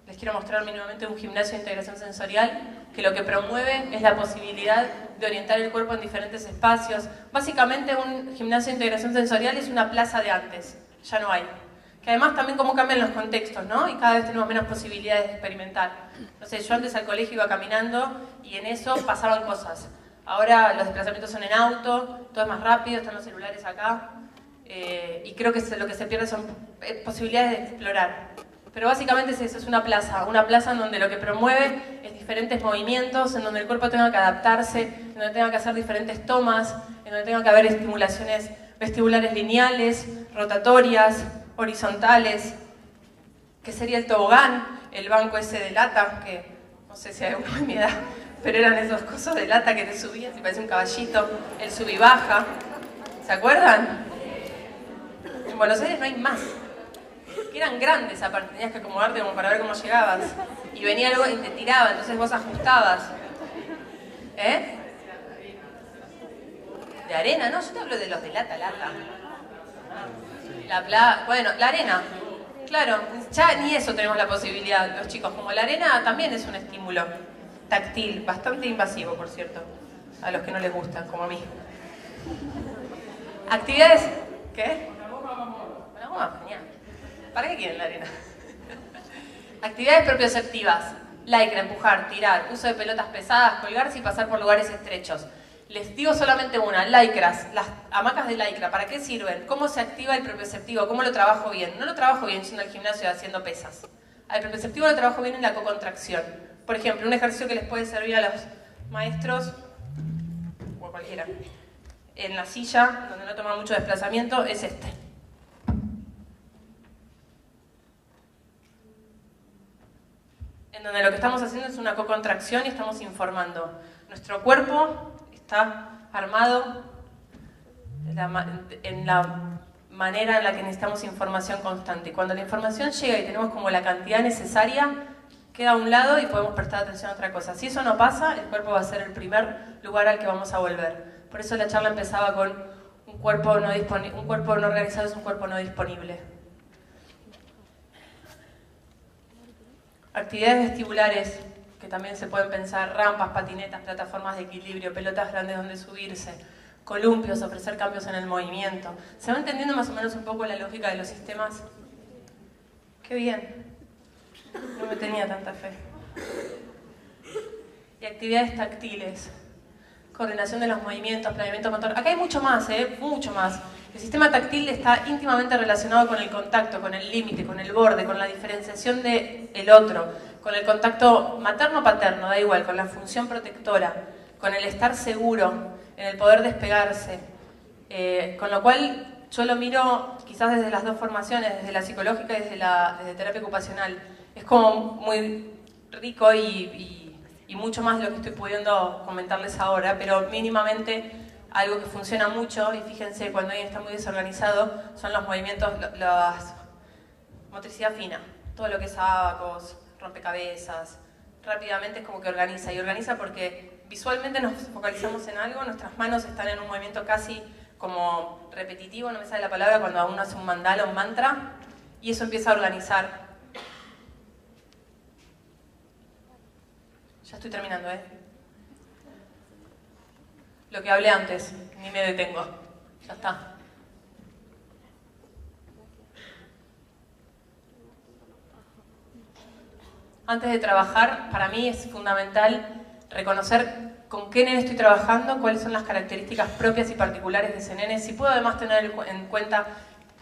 Les quiero mostrar mínimamente un gimnasio de integración sensorial que lo que promueve es la posibilidad de orientar el cuerpo en diferentes espacios. Básicamente un gimnasio de integración sensorial es una plaza de antes, ya no hay. Que además también cómo cambian los contextos, ¿no? Y cada vez tenemos menos posibilidades de experimentar. No sé, yo antes al colegio iba caminando y en eso pasaban cosas. Ahora los desplazamientos son en auto, todo es más rápido, están los celulares acá. Y creo que lo que se pierde son posibilidades de explorar. Pero básicamente es eso, es una plaza en donde lo que promueve es diferentes movimientos, en donde el cuerpo tenga que adaptarse, en donde tenga que hacer diferentes tomas, en donde tenga que haber estimulaciones vestibulares lineales, rotatorias, horizontales, que sería el tobogán, el banco ese de lata, que no sé si hay alguno de mi edad, pero eran esos cosos de lata que te subías y parecía un caballito, el sub y baja, ¿se acuerdan? En Buenos Aires no hay más. Que eran grandes aparte, tenías que acomodarte como para ver cómo llegabas. Y venía algo y te tiraba, entonces vos ajustabas. ¿Eh? ¿De arena? No, yo te hablo de los de lata. Bueno, la arena. Claro, ya ni eso tenemos la posibilidad, los chicos. Como la arena también es un estímulo táctil, bastante invasivo, por cierto. A los que no les gustan, como a mí. Actividades... ¿Qué? Una goma, genial. ¿Para qué quieren la arena? Actividades propioceptivas. Lycra, empujar, tirar, uso de pelotas pesadas, colgarse y pasar por lugares estrechos. Les digo solamente una, lycras, las hamacas de lycra, ¿para qué sirven? ¿Cómo se activa el propioceptivo? ¿Cómo lo trabajo bien? No lo trabajo bien yendo al gimnasio haciendo pesas. Al propioceptivo lo trabajo bien en la cocontracción. Por ejemplo, un ejercicio que les puede servir a los maestros, o a cualquiera, en la silla, donde no toman mucho desplazamiento, es este. En donde lo que estamos haciendo es una cocontracción y estamos informando. Nuestro cuerpo está armado en la manera en la que necesitamos información constante. Y cuando la información llega y tenemos como la cantidad necesaria, queda a un lado y podemos prestar atención a otra cosa. Si eso no pasa, el cuerpo va a ser el primer lugar al que vamos a volver. Por eso la charla empezaba con un cuerpo no organizado es un cuerpo no disponible. Actividades vestibulares que también se pueden pensar, rampas, patinetas, plataformas de equilibrio, pelotas grandes donde subirse, columpios, ofrecer cambios en el movimiento. ¿Se va entendiendo más o menos un poco la lógica de los sistemas? ¡Qué bien! No me tenía tanta fe. Y actividades táctiles, coordinación de los movimientos, planeamiento motor. Acá hay mucho más, mucho más. El sistema táctil está íntimamente relacionado con el contacto, con el límite, con el borde, con la diferenciación del otro, con el contacto materno-paterno, da igual, con la función protectora, con el estar seguro, en el poder despegarse. Con lo cual yo lo miro quizás desde las dos formaciones, desde la psicológica y desde terapia ocupacional. Es como muy rico y mucho más de lo que estoy pudiendo comentarles ahora, pero mínimamente algo que funciona mucho, y fíjense, cuando alguien está muy desorganizado, son los movimientos, la motricidad fina, todo lo que es abacos, rompecabezas, rápidamente es como que organiza, y organiza porque visualmente nos focalizamos en algo, nuestras manos están en un movimiento casi como repetitivo, no me sale la palabra, cuando uno hace un mandala, un mantra, y eso empieza a organizar. Ya estoy terminando, Lo que hablé antes, ni me detengo. Ya está. Antes de trabajar, para mí es fundamental reconocer con qué nene estoy trabajando, cuáles son las características propias y particulares de ese nene, si puedo además tener en cuenta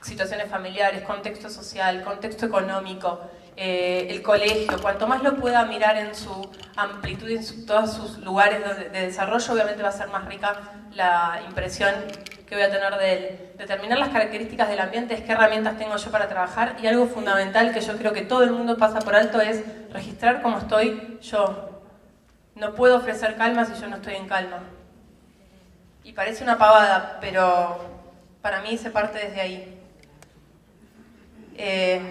situaciones familiares, contexto social, contexto económico, el colegio, cuanto más lo pueda mirar en su amplitud y en todos sus lugares de desarrollo, obviamente va a ser más rica la impresión que voy a tener de él. Determinar las características del ambiente es qué herramientas tengo yo para trabajar, y algo fundamental que yo creo que todo el mundo pasa por alto es registrar cómo estoy yo. No puedo ofrecer calma si yo no estoy en calma. Y parece una pavada, pero para mí se parte desde ahí.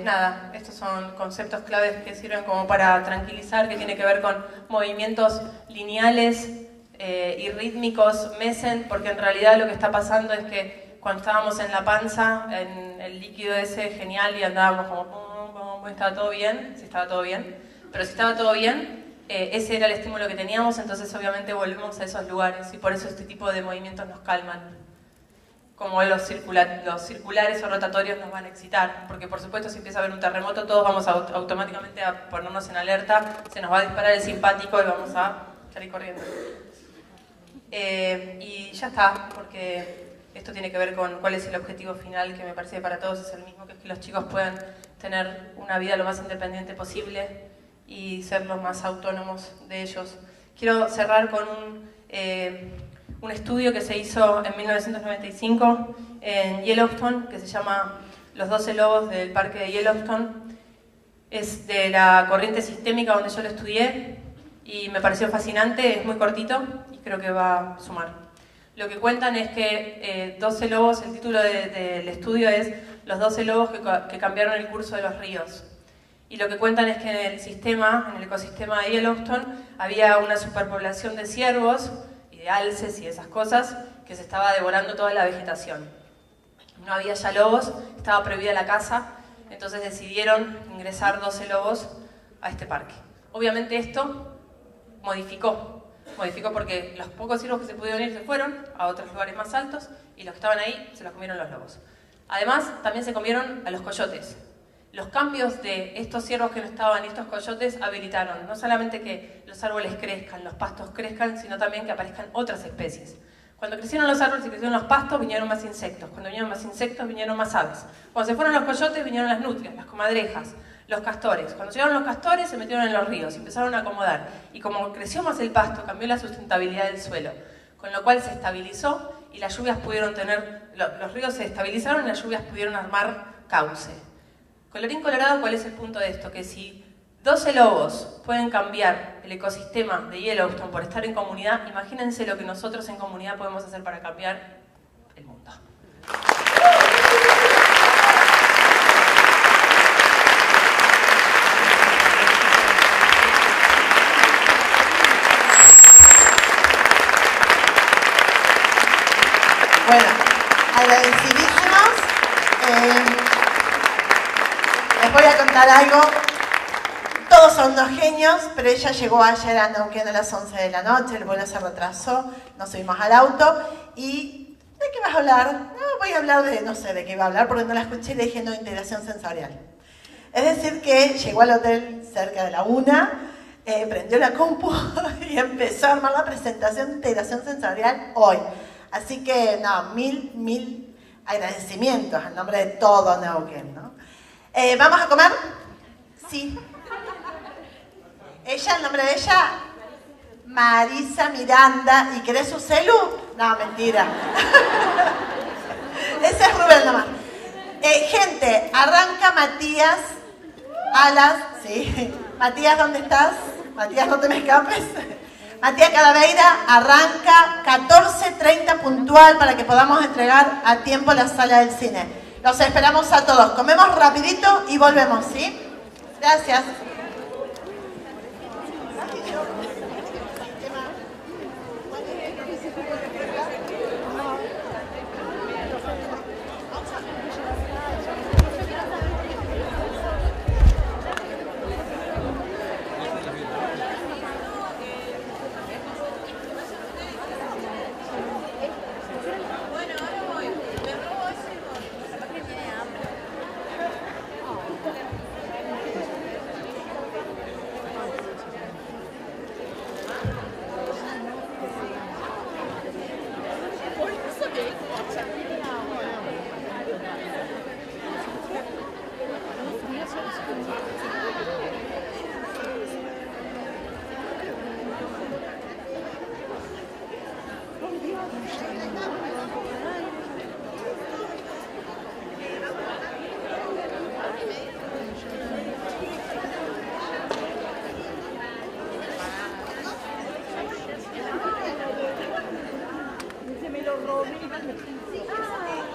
Nada, estos son conceptos claves que sirven como para tranquilizar, que tiene que ver con movimientos lineales y rítmicos, mesen, porque en realidad lo que está pasando es que cuando estábamos en la panza, en el líquido ese genial y andábamos como estaba todo bien, si estaba todo bien, pero si estaba todo bien, ese era el estímulo que teníamos, entonces obviamente volvemos a esos lugares y por eso este tipo de movimientos nos calman. Como los circulares o rotatorios nos van a excitar, porque por supuesto si empieza a haber un terremoto todos vamos automáticamente a ponernos en alerta, se nos va a disparar el simpático y vamos a salir corriendo. Y ya está, porque esto tiene que ver con cuál es el objetivo final, que me parece que para todos es el mismo, que es que los chicos puedan tener una vida lo más independiente posible y ser los más autónomos de ellos. Quiero cerrar con un estudio que se hizo en 1995 en Yellowstone, que se llama Los 12 lobos del parque de Yellowstone. Es de la corriente sistémica donde yo lo estudié y me pareció fascinante, es muy cortito y creo que va a sumar. Lo que cuentan es que 12 lobos, el título del estudio es Los 12 lobos que cambiaron el curso de los ríos. Y lo que cuentan es que en el sistema, en el ecosistema de Yellowstone, había una superpoblación de ciervos y de alces y esas cosas que se estaba devorando toda la vegetación. No había ya lobos, estaba prohibida la caza, entonces decidieron ingresar 12 lobos a este parque. Obviamente esto modificó porque los pocos ciervos que se pudieron ir se fueron a otros lugares más altos y los que estaban ahí se los comieron los lobos. Además, también se comieron a los coyotes. Los cambios de estos ciervos que no estaban y estos coyotes habilitaron no solamente que los árboles crezcan, los pastos crezcan, sino también que aparezcan otras especies. Cuando crecieron los árboles y crecieron los pastos, vinieron más insectos. Cuando vinieron más insectos, vinieron más aves. Cuando se fueron los coyotes, vinieron las nutrias, las comadrejas, los castores. Cuando llegaron los castores, se metieron en los ríos, empezaron a acomodar. Y como creció más el pasto, cambió la sustentabilidad del suelo, con lo cual se estabilizó y las lluvias pudieron los ríos se estabilizaron y las lluvias pudieron armar cauce. Colorín colorado, ¿cuál es el punto de esto? Que si 12 lobos pueden cambiar el ecosistema de Yellowstone por estar en comunidad, imagínense lo que nosotros en comunidad podemos hacer para cambiar el mundo. Bueno, agradecidísimos. Les voy a contar algo. Todos son unos genios, pero ella llegó ayer a Neuquén a las 11 de la noche, el vuelo se retrasó, nos subimos al auto y... ¿de qué vas a hablar? No, voy a hablar de... no sé de qué iba a hablar porque no la escuché y le dije no, integración sensorial. Es decir que llegó al hotel cerca de la 1, prendió la compu y empezó a armar la presentación de integración sensorial hoy. Así que, no, mil agradecimientos en nombre de todo Neuquén, ¿no? ¿Vamos a comer? Sí. ¿Ella, el nombre de ella? Marisa Miranda. ¿Y querés su celu? No, mentira. Ese es Rubén nomás. Gente, arranca Matías Alas. Sí. Matías, ¿dónde estás? Matías, no te me escapes. Matías Calaveira arranca 14:30 puntual para que podamos entregar a tiempo la sala del cine. Los esperamos a todos. Comemos rapidito y volvemos, ¿sí? Gracias. lo robé.